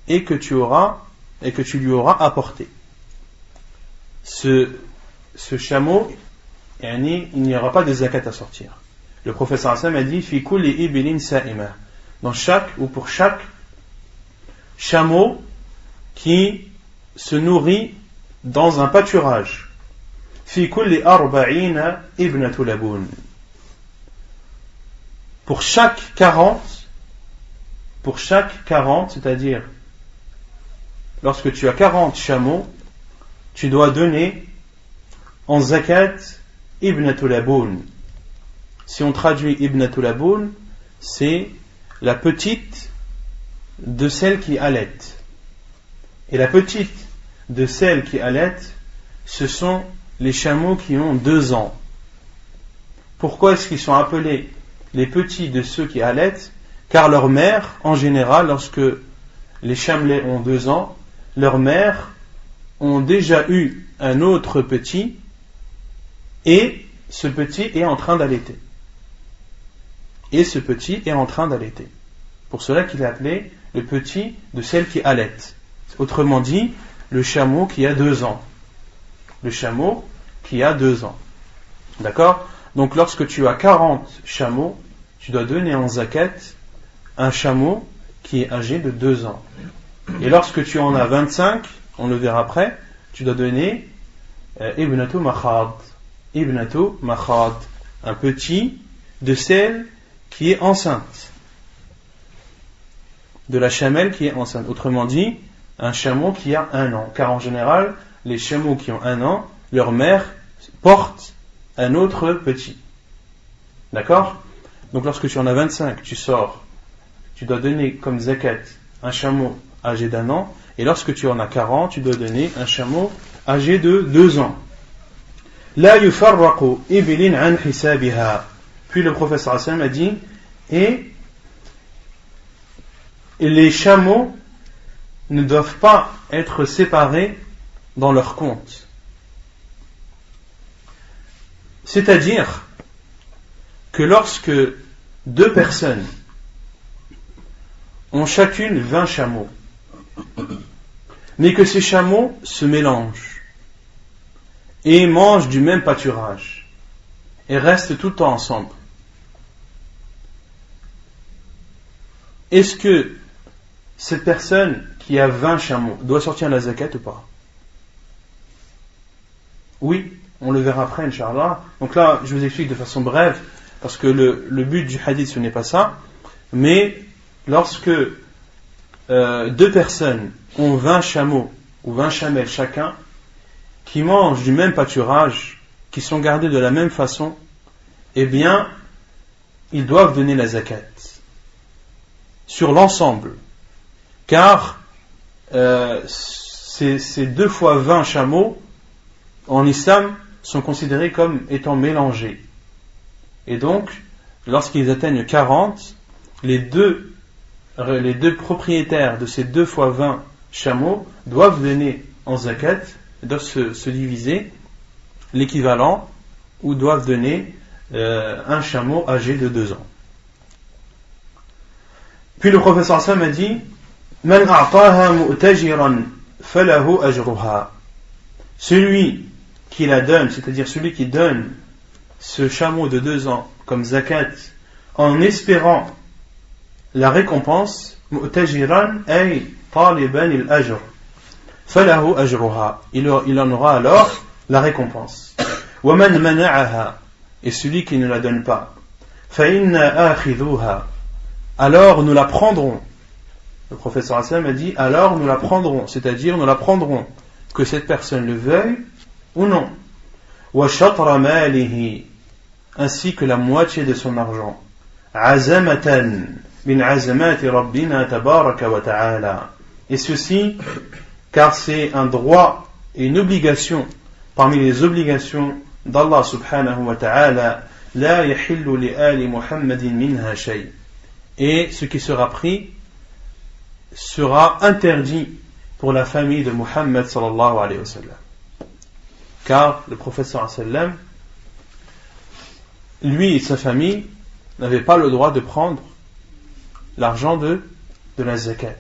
et que tu lui auras apportée. Ce chameau, il n'y aura pas de zakat à sortir. Le prophète sallallahu alayhi wa sallam a dit: fi kulli ibilin sa'ima, dans chaque ou pour chaque chameau qui se nourrit dans un pâturage. Fi kulli 40 ibnatu labun, pour chaque 40, c'est-à-dire lorsque tu as 40 chameaux, tu dois donner en zakat ibnatu labun. Si on traduit ibnatu labun, c'est la petite de celle qui allaite. Et la petite de celle qui allaite, ce sont les chameaux qui ont 2 ans. Pourquoi est-ce qu'ils sont appelés les petits de ceux qui allaitent? Car leur mère, en général, lorsque les chamelets ont 2 ans, leurs mères ont déjà eu un autre petit, et ce petit est en train d'allaiter. Pour cela qu'il est appelé le petit de celle qui allaite. Autrement dit, le chameau qui a 2 ans. D'accord? Donc lorsque tu as 40 chameaux, tu dois donner en zakat un chameau qui est âgé de 2 ans. Et lorsque tu en as 25, on le verra après, tu dois donner ibnatu makhad, un petit de celle qui est enceinte, de la chamelle qui est enceinte. Autrement dit, un chameau qui a 1 an. Car en général, les chameaux qui ont 1 an, leur mère porte un autre petit. D'accord? Donc lorsque tu en as 25, tu dois donner comme zakat un chameau âgé d'1 an, et lorsque tu en as 40, tu dois donner un chameau âgé de 2 ans. La yufarraqu ibilin an hisabiha. Puis le prophète sallallahu alayhi wa sallam a dit: et les chameaux ne doivent pas être séparés dans leur compte. C'est-à-dire que lorsque 2 personnes ont chacune 20 chameaux, mais que ces chameaux se mélangent et mangent du même pâturage, et restent tout le temps ensemble, est-ce que cette personne qui a 20 chameaux doit sortir la zakat ou pas? Oui, on le verra après, Inch'Allah. Donc là, je vous explique de façon brève, parce que le but du hadith, ce n'est pas ça. Mais lorsque deux personnes ont 20 chameaux ou 20 chamelles chacun, qui mangent du même pâturage, qui sont gardés de la même façon, eh bien, ils doivent donner la zakat sur l'ensemble. Car ces 2 fois 20 chameaux, en islam, sont considérés comme étant mélangés. Et donc, lorsqu'ils atteignent 40, les deux propriétaires de ces 2 fois 20 chameaux doivent donner en zakat, doivent se diviser l'équivalent, ou doivent donner un chameau âgé de 2 ans. Puis le professeur Sam a dit: Man a'taha mu'tajiran falahu ajruha. Celui qui la donne, c'est-à-dire celui qui donne ce chameau de 2 ans comme zakat en espérant la récompense, mu'tajiran ay taliban al-ajr, falahu ajruha, il en aura alors la récompense. Wa man mana'aha, et celui qui ne la donne pas, fa inna akhidhuha, alors nous la prendrons. Le professeur Hassan a dit: alors nous la prendrons, c'est-à-dire nous la prendrons, que cette personne le veuille ou non. Wa shatra malihi, ainsi que la moitié de son argent. Azamatan min azamati rabbina tabaraka wa ta'ala. Et ceci, car c'est un droit et une obligation parmi les obligations d'Allah subhanahu wa ta'ala. La yahillu li ali Muhammadin minha shay. Et ce qui sera pris sera interdit pour la famille de Muhammad sallallahu alayhi wa sallam. Car le prophète sallallahu alayhi wa sallam, lui et sa famille n'avaient pas le droit de prendre l'argent de la zakat.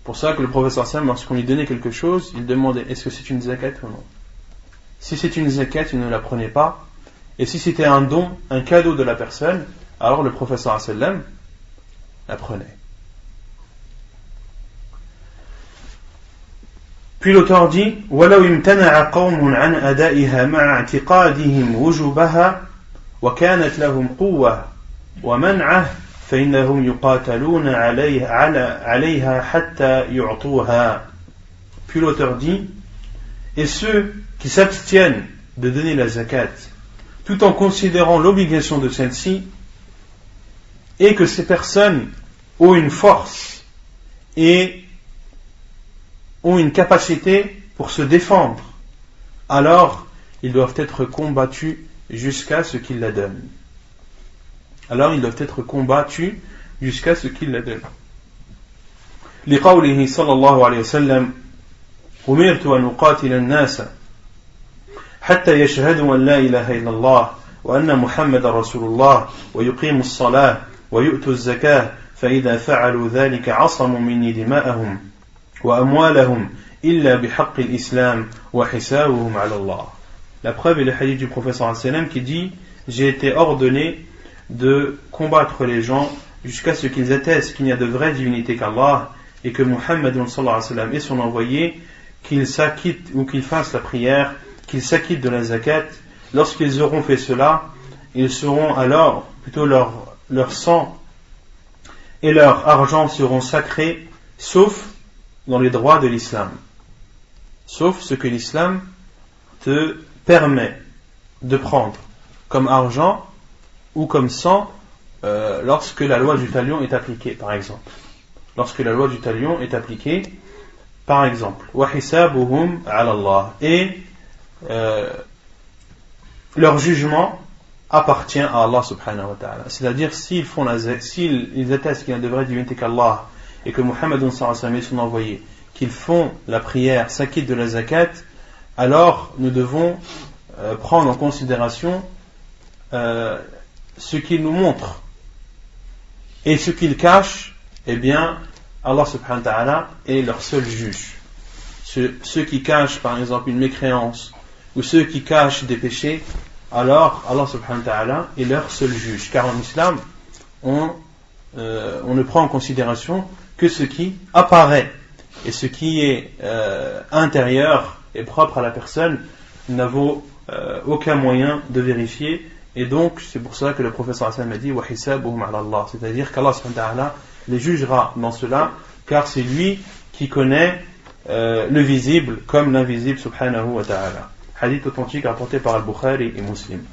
Pour ça que le prophète sallallahu alayhi wa sallam, lorsqu'on lui donnait quelque chose, il demandait: est-ce que c'est une zakat ou non? Si c'est une zakat, il ne la prenait pas. Et si c'était un don, un cadeau de la personne, alors le prophète sallallahu alayhi wa sallam la prenait. Puis l'auteur dit: وَلَوْ امْتَنَعَ قَوْمٌ عَنْ أَدَائِهَا مَعَ اعْتِقَادِهِمْ وُجُوبَهَا وَكَانَتْ لَهُمْ قُوَّةٌ وَمَنْعَهُ فَإِنَّهُمْ يُقَاتَلُونَ عَلَيْهَا حَتَّى يُعْطُوهَا. Puis l'auteur dit: et ceux qui s'abstiennent de donner la zakat, tout en considérant l'obligation de celle-ci, et que ces personnes ont une force et ont une capacité pour se défendre, alors ils doivent être combattus jusqu'à ce qu'ils la donnent. Alors ils doivent être combattus jusqu'à ce qu'ils la donnent. لقوله صلى الله عليه وسلم: أمرت أن أقاتل الناس حتى يشهدوا أن لا إله إلا الله وأن محمد رسول الله ويقيموا الصلاة ويؤتوا الزكاة فإذا فعلوا ذلك عصموا مني دماءهم وأموالهم إلا بحق الإسلام وحسابهم على الله. La preuve est le hadith du prophète sallallahu alayhi wa sallam qui dit: j'ai été ordonné de combattre les gens jusqu'à ce qu'ils attestent qu'il n'y a de vraie divinité qu'Allah et que Muhammad sallallahu alayhi wa sallam est son envoyé, qu'ils s'acquittent ou qu'ils fassent la prière, qu'ils s'acquittent de la zakat. Lorsqu'ils auront fait cela, ils seront alors, plutôt leur sang et leur argent seront sacrés, sauf dans les droits de l'islam, sauf ce que l'islam te permet de prendre comme argent ou comme sang lorsque la loi du talion est appliquée, par exemple. Lorsque la loi du talion est appliquée, par exemple. وَحِسَابُهُمْ عَلَى اللَّهِ. Et leur jugement appartient à Allah subhanahu wa ta'ala. C'est-à-dire, s'ils attestent qu'il y a de vraie divinité qu'Allah et que Muhammad sallallahu alayhi wa sallam est son envoyé, qu'ils font la prière, s'acquittent de la zakat, alors nous devons prendre en considération ce qu'ils nous montrent. Et ce qu'ils cachent, eh bien, Allah subhanahu wa ta'ala est leur seul juge. Ceux qui cachent par exemple une mécréance, ou ceux qui cachent des péchés, alors Allah subhanahu wa ta'ala est leur seul juge. Car en islam, on ne prend en considération que ce qui apparaît, et ce qui est intérieur et propre à la personne n'a vaut aucun moyen de vérifier. Et donc c'est pour cela que le prophète sallallahu alayhi wa sallam a dit wa hisabuhum ala Allah, c'est-à-dire qu'Allah subhanahu wa ta'ala les jugera dans cela, car c'est lui qui connaît le visible comme l'invisible subhanahu wa ta'ala. Hadith authentique rapporté par Al-Bukhari et Muslim.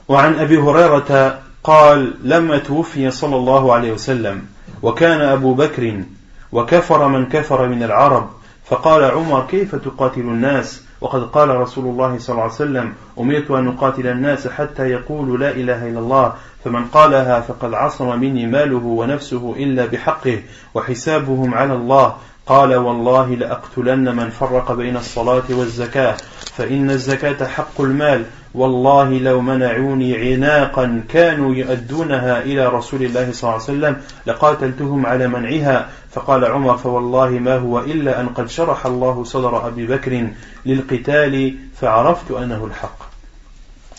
وعن أبي هريرة قال لما توفي صلى الله عليه وسلم وكان أبو بكر وكفر من كفر من العرب فقال عمر كيف تقاتل الناس وقد قال رسول الله صلى الله عليه وسلم أمرت أن نقاتل الناس حتى يقولوا لا إله إلا الله فمن قالها فقد عصم مني ماله ونفسه إلا بحقه وحسابهم على الله قال والله لأقتلن من فرق بين الصلاة والزكاة فإن الزكاة حق المال والله لو منعوني عناقا كانوا يؤدونها إلى رسول الله صلى الله عليه وسلم لقاتلتهم على منعها فقال عمر فوالله ما هو إلا أن قد شرح الله صدر أبي بكر للقتال فعرفت أنه الحق.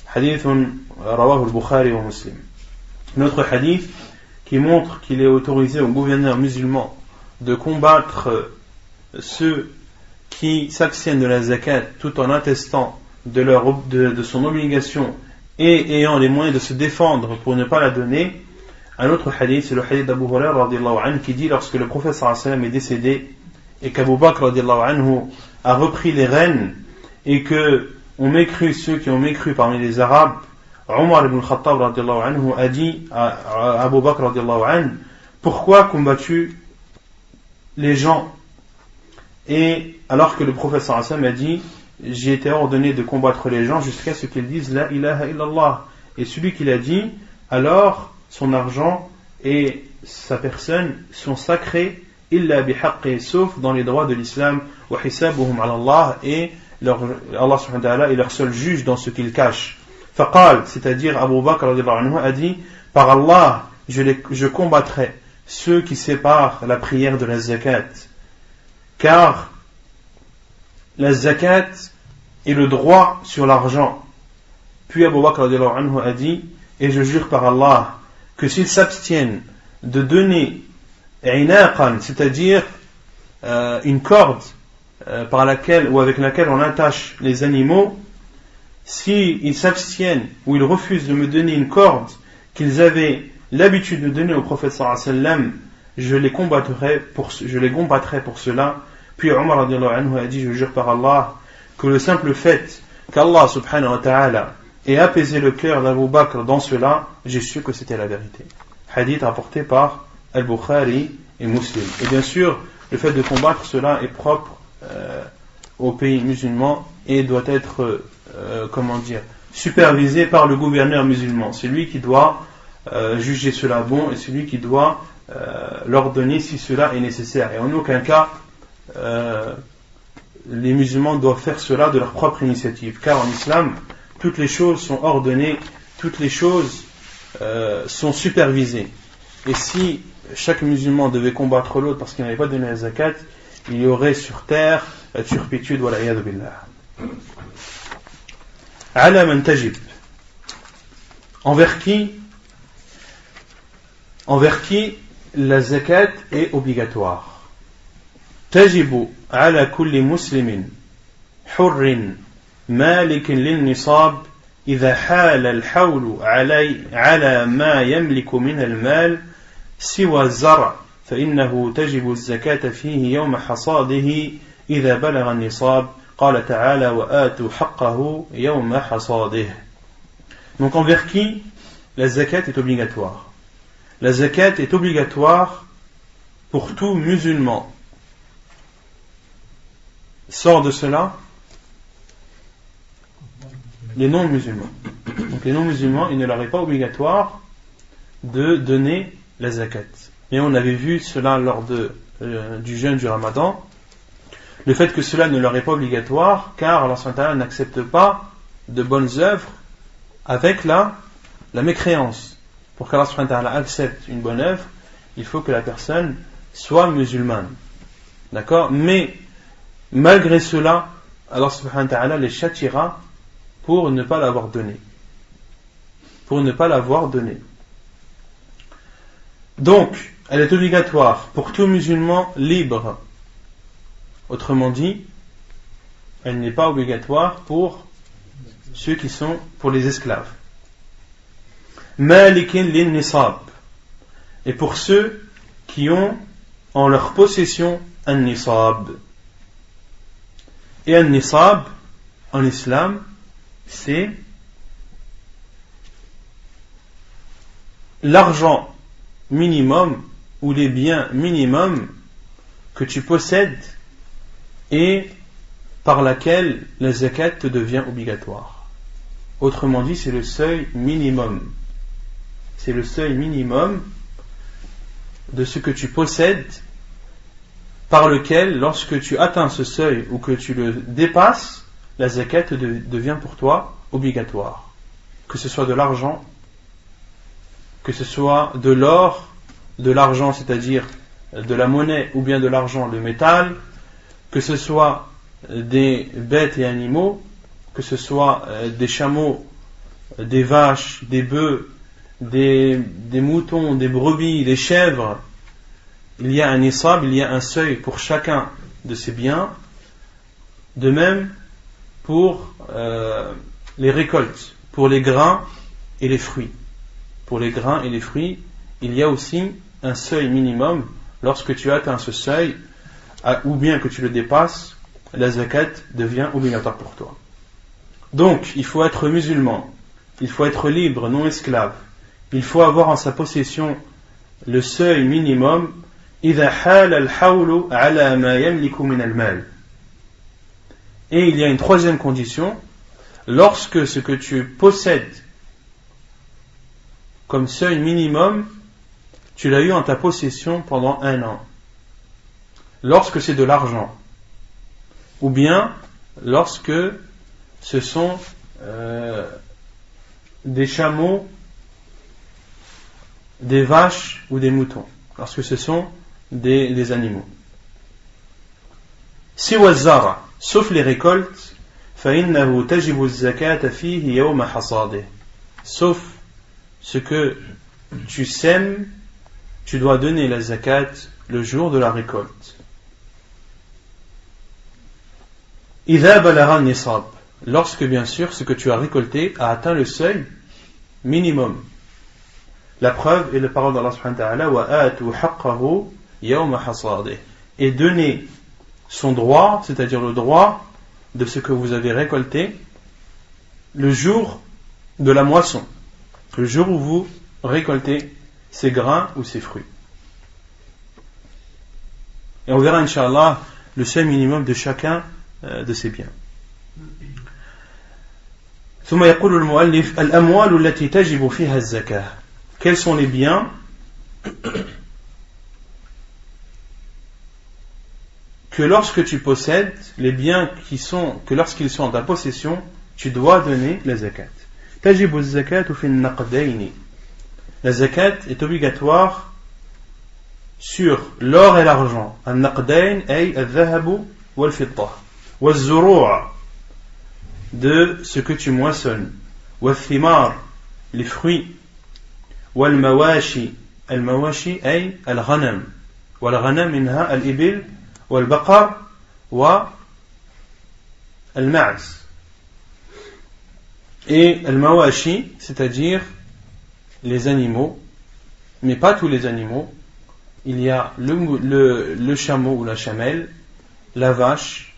حديث رواه البخاري ومسلم. Notre hadith qui montre qu'il est autorisé aux gouverneurs musulmans de combattre ceux qui s'abstiennent de la zakat tout en attestant de son obligation et ayant les moyens de se défendre pour ne pas la donner. Un autre hadith, c'est le hadith d'Abu Hurayra radiyallahu anhu qui dit lorsque le prophète sallallahu alayhi wa sallam est décédé et qu'Abu Bakr radiyallahu anhu a repris les rênes et que on mécru ceux qui ont mécru parmi les Arabes, Omar ibn Khattab radiyallahu anhu a dit à Abu Bakr radiyallahu anhu pourquoi combattu les gens? Et alors que le prophète sallallahu alayhi wa sallam a dit j'ai été ordonné de combattre les gens jusqu'à ce qu'ils disent la ilaha illallah, et celui qui l'a dit, alors son argent et sa personne sont sacrés illa bihaqqi, sauf dans les droits de l'islam, wa hisabuhum ala Allah, et Allah subhanahu wa ta'ala est leur seul juge dans ce qu'ils cachent. Faqal, c'est-à-dire Abu Bakr radiyallahu anhu a dit par Allah je combattrai ceux qui séparent la prière de la zakat, car la zakat est le droit sur l'argent. Puis Abu Bakr radiyallahu anhu a dit et je jure par Allah que s'ils s'abstiennent de donner inaqan, c'est-à-dire une corde par laquelle ou avec laquelle on attache les animaux, s'ils s'abstiennent ou ils refusent de me donner une corde qu'ils avaient l'habitude de donner au prophète sallallahu alayhi wa sallam, je les combattrai pour cela. Puis Omar radiyallahu anhu a dit je jure par Allah que le simple fait qu'Allah subhanahu wa ta'ala ait apaisé le cœur d'Abu Bakr dans cela, j'ai su que c'était la vérité. Hadith rapporté par Al-Bukhari et Muslim. Et bien sûr, le fait de combattre cela est propre aux pays musulmans et doit être supervisé par le gouverneur musulman. C'est lui qui doit juger cela bon et c'est lui qui doit l'ordonner si cela est nécessaire. Et en aucun cas les musulmans doivent faire cela de leur propre initiative, car en islam toutes les choses sont ordonnées, toutes les choses sont supervisées. Et si chaque musulman devait combattre l'autre parce qu'il n'avait pas donné la zakat, il y aurait sur terre la turpitude, wa l'iyadu billah. Ala man tajib, envers qui la zakat est obligatoire. تجب على كل مسلم حر مالك للنصاب إذا حال الحول على ما يملك من المال سوى الزرع فإنه تجب الزكاة فيه يوم حصاده إذا بلغ النصاب قال تعالى وآتوا حقه يوم حصاده. Donc envers qui la zakat est obligatoire? La zakat est obligatoire pour tout musulman. Sort de cela les non-musulmans. Donc les non-musulmans, il ne leur est pas obligatoire de donner la zakat. Et on avait vu cela lors du jeûne du Ramadan, le fait que cela ne leur est pas obligatoire, car Allah subhanahu wa ta'ala n'accepte pas de bonnes œuvres avec la mécréance. Pour qu'Allah subhanahu wa ta'ala accepte une bonne œuvre, il faut que la personne soit musulmane. D'accord? Mais malgré cela, Allah subhanahu wa ta'ala les châtiera pour ne pas l'avoir donné. Pour ne pas l'avoir donné. Donc, elle est obligatoire pour tout musulman libre. Autrement dit, elle n'est pas obligatoire pour ceux qui sont pour les esclaves. Malikin lin nisab. Et pour ceux qui ont en leur possession un nisab. Et un nisab, en islam, c'est l'argent minimum ou les biens minimums que tu possèdes et par laquelle la zakat te devient obligatoire. Autrement dit, c'est le seuil minimum. C'est le seuil minimum de ce que tu possèdes par lequel, lorsque tu atteins ce seuil ou que tu le dépasses, la zakat devient pour toi obligatoire. Que ce soit de l'argent, que ce soit de l'or, de l'argent, c'est-à-dire de la monnaie, ou bien de l'argent, le métal, que ce soit des bêtes et animaux, que ce soit des chameaux, des vaches, des bœufs, des moutons, des brebis, des chèvres, il y a un nisab, il y a un seuil pour chacun de ces biens. De même pour les récoltes, pour les grains et les fruits. Pour les grains et les fruits, il y a aussi un seuil minimum. Lorsque tu atteins ce seuil, ou bien que tu le dépasses, la zakat devient obligatoire pour toi. Donc, il faut être musulman, il faut être libre, non esclave. Il faut avoir en sa possession le seuil minimum. إذا حال الحول على ما يملك من المال. Et il y a une troisième condition, lorsque ce que tu possèdes comme seuil minimum, tu l'as eu en ta possession pendant 1 an. Lorsque c'est de l'argent, ou bien lorsque ce sont des chameaux, des vaches ou des moutons, lorsque ce sont des animaux. سوى الزرع, sauf les récoltes, فإنه تجب الزكاة فيه يوم حصاده. Sauf ce que tu sèmes, tu dois donner la zakat le jour de la récolte. إذا بلغ النصاب, lorsque bien sûr ce que tu as récolté a atteint le seuil minimum. La preuve est la parole d'Allah subhanahu wa ta'ala, وَآتُوا حَقَّهُ يَوْمَ حَصَادِهِ, et donner son droit, c'est-à-dire le droit de ce que vous avez récolté le jour de la moisson, le jour où vous récoltez ces grains ou ces fruits. Et on verra incha'Allah le seuil minimum de chacun de ces biens. ثم يقول المؤلف الأموال التي تجب فيها الزكاة. Quels sont les biens que lorsque tu possèdes, les biens que lorsqu'ils sont en ta possession, tu dois donner la zakat. تجب الزكاة في النقدين. La zakat est obligatoire sur l'or et l'argent. النقدين أي الذهب والفضة. والزروع, de ce que tu moissonnes. والثمار, les fruits. والمواشي, المواشي أي الغنم. والغنم منها الإبل والبقر والمعز. Et المواشي, c'est-à-dire les animaux, mais pas tous les animaux. Il y a le chameau ou la chamelle, la vache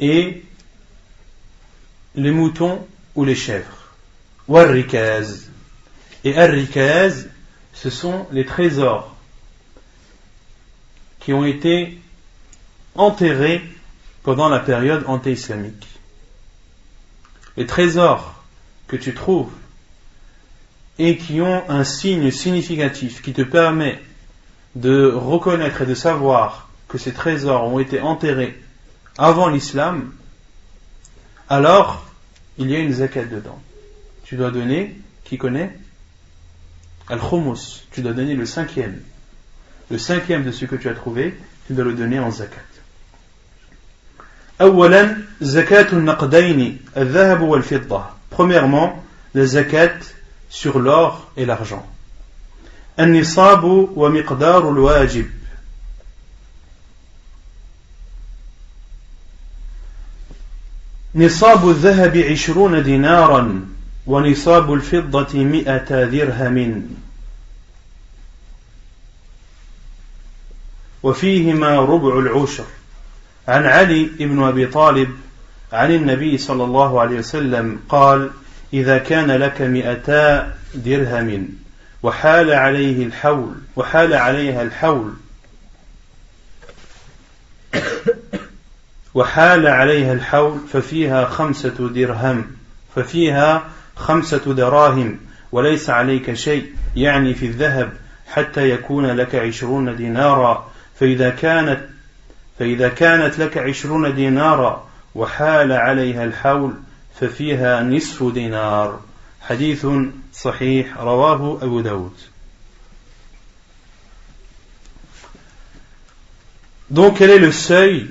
et les moutons ou les chèvres. والركاز. Et al-rikaz, ce sont les trésors qui ont été enterrés pendant la période anté-islamique. Les trésors que tu trouves et qui ont un signe significatif qui te permet de reconnaître et de savoir que ces trésors ont été enterrés avant l'islam, alors il y a une zakat dedans. Tu dois donner, qui connaît? Al-Khumus, tu dois donner le 5e. Le 5e de ce que tu as trouvé, tu dois le donner en zakat. أولا زكاة النقدين الذهب والفضة. Premièrement, la zakat sur l'or et l'argent. النصاب ومقدار الواجب. نصاب الذهب 20 دينارا ونصاب الفضة 100 درهم وفيهما ربع العشر. عن علي بن أبي طالب عن النبي صلى الله عليه وسلم قال: إذا كان لك 200 درهم وحال عليها الحول ففيها 5 دراهم وليس عليك شيء، يعني في الذهب، حتى يكون لك 20 دينارا، فإذا كانت لك 20 دينارا وحال عليها الحول ففيها نصف دينار. حديث صحيح رواه أبو داود. Donc quel est le seuil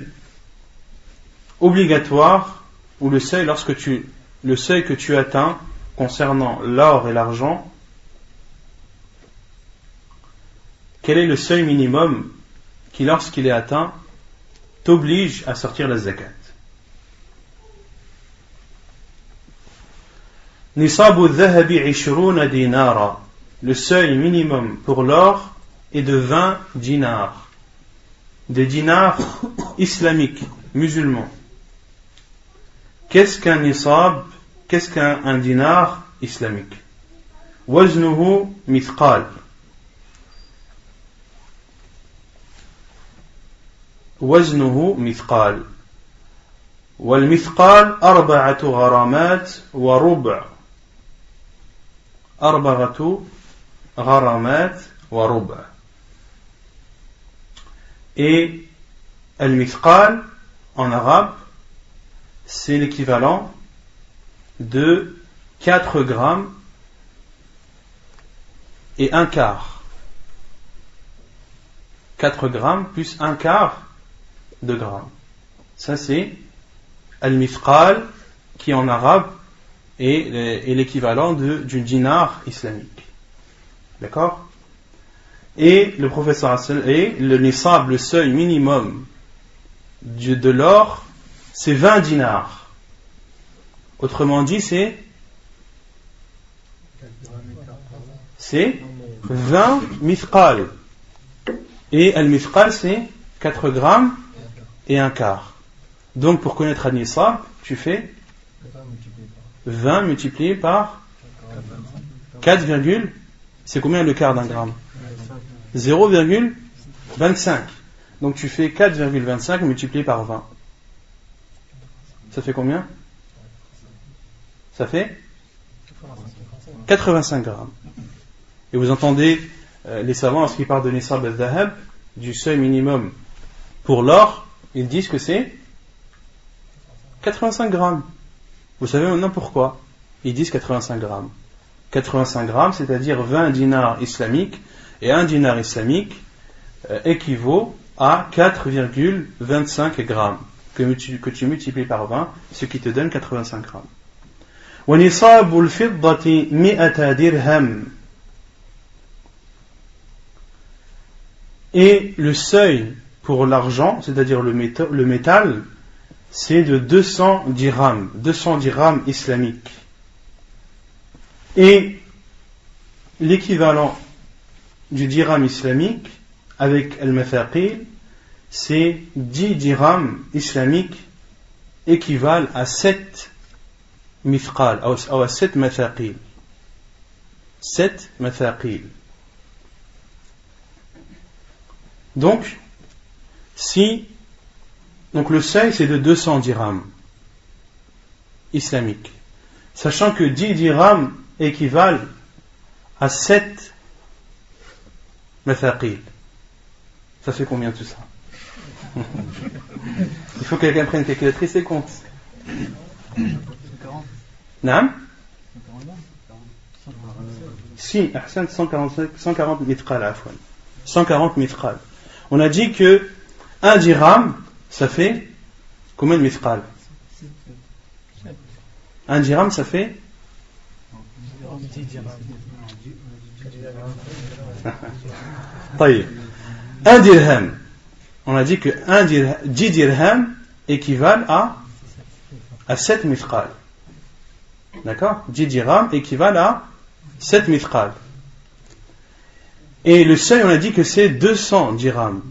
obligatoire ou le seuil que tu atteins concernant l'or et l'argent? Quel est le seuil minimum qui, lorsqu'il est atteint, t'oblige à sortir la zakat? Nisabu dhahabi 20 dinara. Le seuil minimum pour l'or est de 20 dinars. Des dinars islamiques, musulmans. Qu'est-ce qu'un nisab? Qu'est-ce qu'un dinar islamique? Waznuhu mithqal. وزنه مثقال والمثقال 4 غرامات وربع. 4 غرامات وربع. Et al-mithqal en arabe, c'est l'équivalent de 4 grammes et 1 quart. 4 grammes plus 1 quart de grammes. Ça c'est al-mithqal qui en arabe est l'équivalent du dinar islamique. D'accord? Et le professeur et le nisab, le seuil minimum de l'or, c'est 20 dinars. Autrement dit, c'est 20 mithqal. Et al-mithqal, c'est 4 grammes et 1 quart. Donc pour connaître un nisab, tu fais 20 multiplié par 4, c'est combien le quart d'un gramme? 0,25. Donc tu fais 4,25 multiplié par 20. Ça fait combien? Ça fait 85 grammes. Et vous entendez les savants, lorsqu'ils parlent de nisab al-dhahab, du seuil minimum pour l'or, ils disent que c'est 85 grammes. Vous savez maintenant pourquoi ils disent 85 grammes. 85 grammes, c'est-à-dire 20 dinars islamiques, et un dinar islamique équivaut à 4,25 grammes, que tu multiplies par 20, ce qui te donne 85 grammes. وَنِصَابُ الْفِضَّةِ 100 dirham. Et le seuil pour l'argent, c'est-à-dire le métal, c'est de 200 dirhams islamiques. Et l'équivalent du dirham islamique avec al-mathaqil, c'est 10 dirhams islamiques équivalent à 7 mithqal, ou à 7 mathaqil. 7 mathaqil. Donc le seuil c'est de 200 dirhams islamiques, sachant que 10 dirhams équivalent à 7 mathaqil. Ça fait combien tout ça? Il faut que quelqu'un prenne une calculatrice et compte. Naam? Si, 140 mithqal afwan. 140 mithqal. On a dit que 1 dirham, ça fait Combien de mithqal? Un dirham, ça fait un dirham. On a dit que 10 dirhams équivalent à 7 mithqal. D'accord? 10 dirhams équivalent à 7 mithqal. Et le seuil, on a dit que c'est 200 dirhams.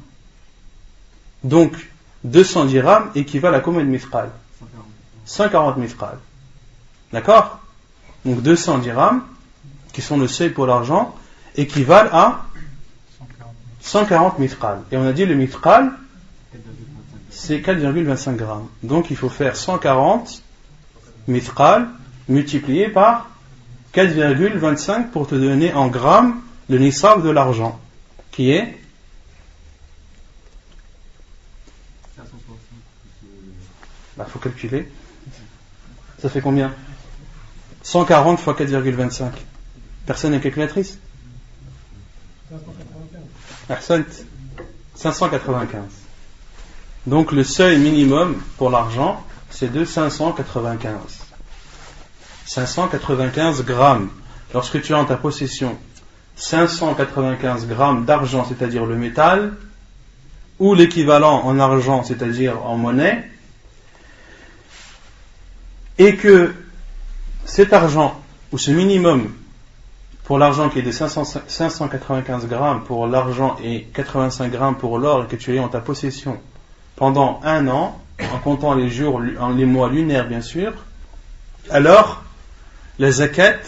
Donc, 200 dirhams équivalent à combien de mithqal? 140 mithqal. D'accord? Donc 200 dirhams, qui sont le seuil pour l'argent, équivalent à 140 mithqal. Et on a dit le mithqal, c'est 4,25 grammes. Donc il faut faire 140 mithqal multiplié par 4,25 pour te donner en grammes le nisab de l'argent, qui est faut calculer. Ça fait combien? 140 fois 4,25. Personne n'est calculatrice? 595. Donc le seuil minimum pour l'argent, c'est de 595. 595 grammes. Lorsque tu as en ta possession 595 grammes d'argent, c'est-à-dire le métal, ou l'équivalent en argent, c'est-à-dire en monnaie, et que cet argent, ou ce minimum pour l'argent qui est de 595 grammes pour l'argent et 85 grammes pour l'or, et que tu as eu en ta possession pendant un an, en comptant les jours, les mois lunaires bien sûr, alors la zakat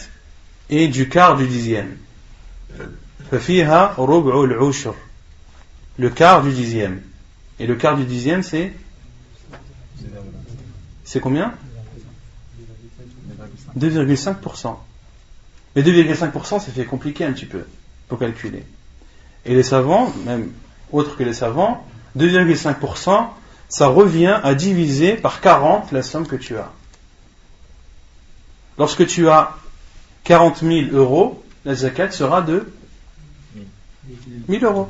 est du quart du dixième. فَفِيهَا رُبْعُ الْعُشْرِ, le quart du dixième. Et le quart du dixième, c'est combien? 2,5%. Mais 2,5%, ça fait compliqué un petit peu pour calculer. Et les savants, même autres que les savants, 2,5%, ça revient à diviser par 40 la somme que tu as. Lorsque tu as 40 000 euros, la zakat sera de 1 000 euros.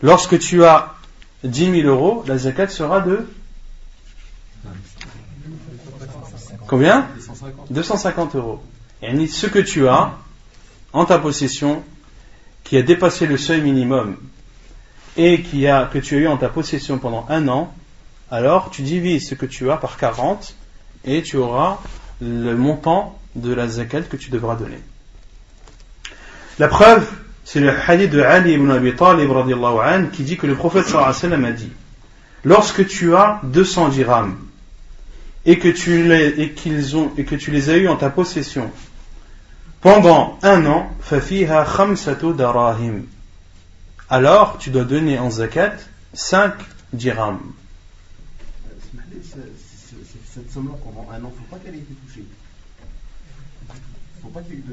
Lorsque tu as 10 000 euros, la zakat sera de combien? 250 euros. Et ce que tu as en ta possession qui a dépassé le seuil minimum et que tu as eu en ta possession pendant un an, alors tu divises ce que tu as par 40 et tu auras le montant de la zakat que tu devras donner. La preuve, c'est le hadith de Ali ibn Abi Talib radiyallahu anhu qui dit que le prophète sallallahu alayhi wa sallam a dit: lorsque tu as 200 dirhams et que tu les as eus en ta possession pendant un an, فَفِيهَا خَمْسَةُ دَرَاهِمْ, alors tu dois donner en zakat 5 dirhams. Cette somme-là pendant un an, il ne faut pas qu'elle ait été touchée. Il ne faut pas qu'il y ait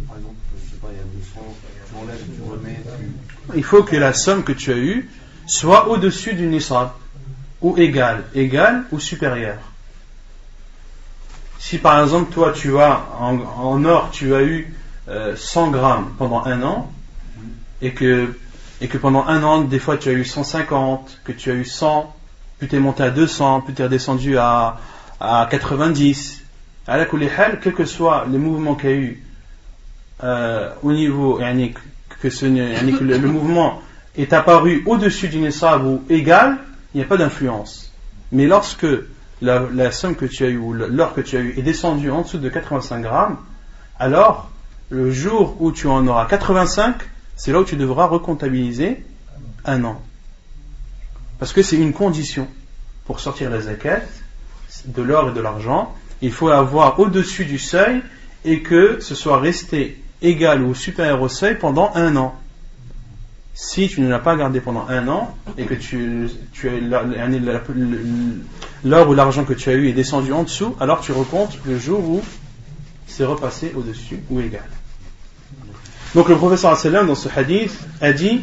par exemple, je sais pas, il y a 200, tu enlèves, tu remets, Il faut que la somme que tu as eue soit au-dessus du nisab, ou égale ou supérieure. Si par exemple toi tu as en or tu as eu 100 grammes pendant un an et que pendant un an des fois tu as eu 150, que tu as eu 100, puis tu es monté à 200, puis tu es redescendu à 90, à la kulihal, quel que soit les mouvements qu'il y a eu au niveau que le mouvement est apparu au-dessus du nisab ou égal, il n'y a pas d'influence. Mais lorsque la somme que tu as eue ou l'or que tu as eu est descendu en dessous de 85 grammes, alors le jour où tu en auras 85, c'est là où tu devras recomptabiliser un an. Parce que c'est une condition pour sortir la zakat de l'or et de l'argent. Il faut avoir au-dessus du seuil et que ce soit resté égal ou supérieur au seuil pendant un an. Si tu ne l'as pas gardé pendant un an et que l'or ou l'argent que tu as eu est descendu en dessous, alors tu recomptes le jour où c'est repassé au-dessus ou égal. Donc le professeur sallam dans ce hadith a dit: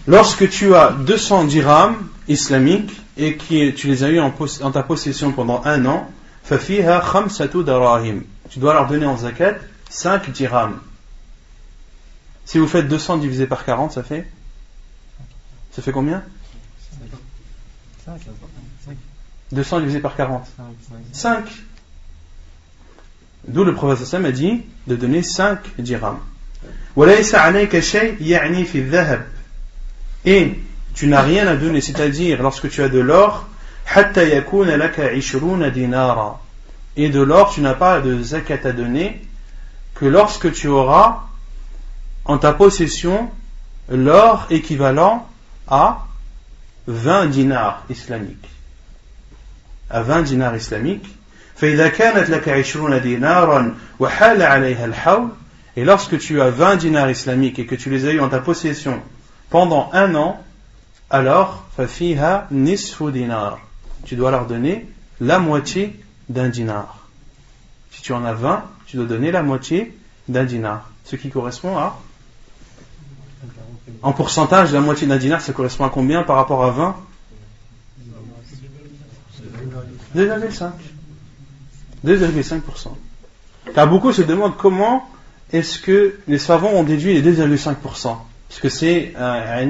lorsque tu as 200 dirhams islamiques et que tu les as eu en ta possession pendant un an, فَفِيهَا خَمْسَةُ دَرَاهِمْ, tu dois leur donner en zakat 5 dirhams. Si vous faites 200 divisé par 40, ça fait combien? 200 divisé par 40. 5. D'où le prophète sallam a dit de donner 5 dirhams. Et tu n'as rien à donner, c'est-à-dire lorsque tu as de l'or, et de l'or tu n'as pas de zakat à donner que lorsque tu auras en ta possession l'or équivalent à 20 dinars islamiques. À 20 dinars islamiques. فإذا كانت لك 20 دينارا وحال عليها الحول, et lorsque tu as 20 dinars islamiques et que tu les as eu en ta possession pendant un an, alors ففيها نصف دينار, tu dois leur donner la moitié d'un dinar. Si tu en as 20, tu dois donner la moitié d'un dinar, ce qui correspond à, en pourcentage, la moitié d'un dinar, ça correspond à combien par rapport à 20? 2,5%. 2,5%. Car beaucoup se demandent comment est-ce que les savants ont déduit les 2,5%. Parce que c'est un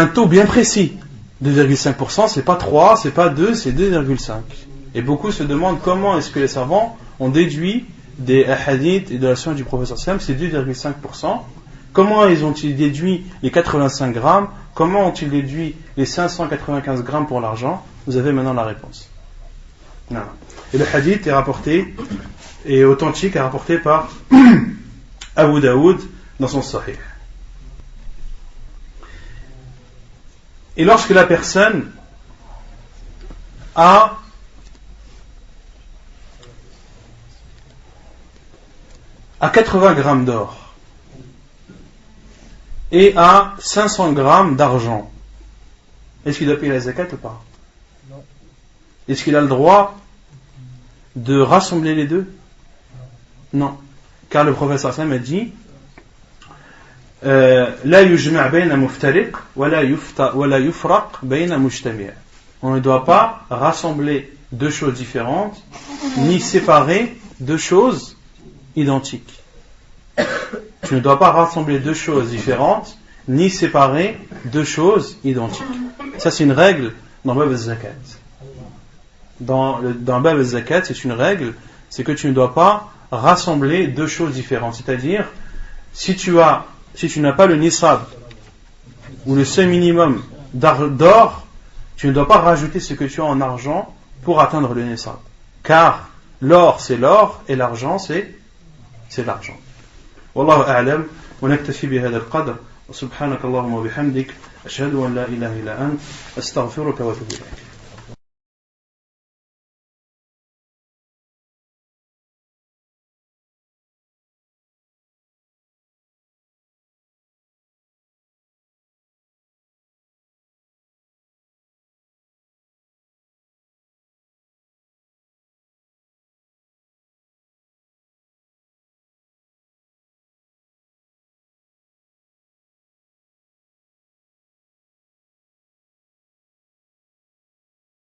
taux bien précis. 2,5%, c'est pas 3, c'est pas 2, c'est 2,5. Et beaucoup se demandent comment est-ce que les savants ont déduit des hadiths et de la sunna du prophète sallam, c'est 2,5%. Comment ont-ils déduit les 85 grammes? Comment ont-ils déduit les 595 grammes pour l'argent? Vous avez maintenant la réponse. Non. Et le hadith est rapporté, et authentique, est rapporté par Abu Daoud dans son Sahih. Et lorsque la personne a à 80 grammes d'or et à 500 grammes d'argent, est-ce qu'il doit payer la zakat ou pas? Non. Est-ce qu'il a le droit de rassembler les deux? Non. Car le prophète sallallahu alayhi wa sallam a dit لا يجمع بين مفترق ولا يفرق بين مجتمع. On ne doit pas rassembler deux choses différentes ni séparer deux choses identiques. Tu ne dois pas rassembler deux choses différentes ni séparer deux choses identiques. Ça c'est une règle dans Bab al-Zakat. Dans Bab al-Zakat, c'est une règle, c'est que tu ne dois pas rassembler deux choses différentes. C'est-à-dire, si tu n'as pas le nisab ou le seuil minimum d'or, tu ne dois pas rajouter ce que tu as en argent pour atteindre le nisab. Car l'or c'est l'or et l'argent c'est l'argent. Wallahu a'lam, wa naktafi bi hadha al-qadr, wa subhanaka Allahumma wa bihamdik, ashhadu an la ilaha illa ant, astaghfiruka wa atubu ilayk.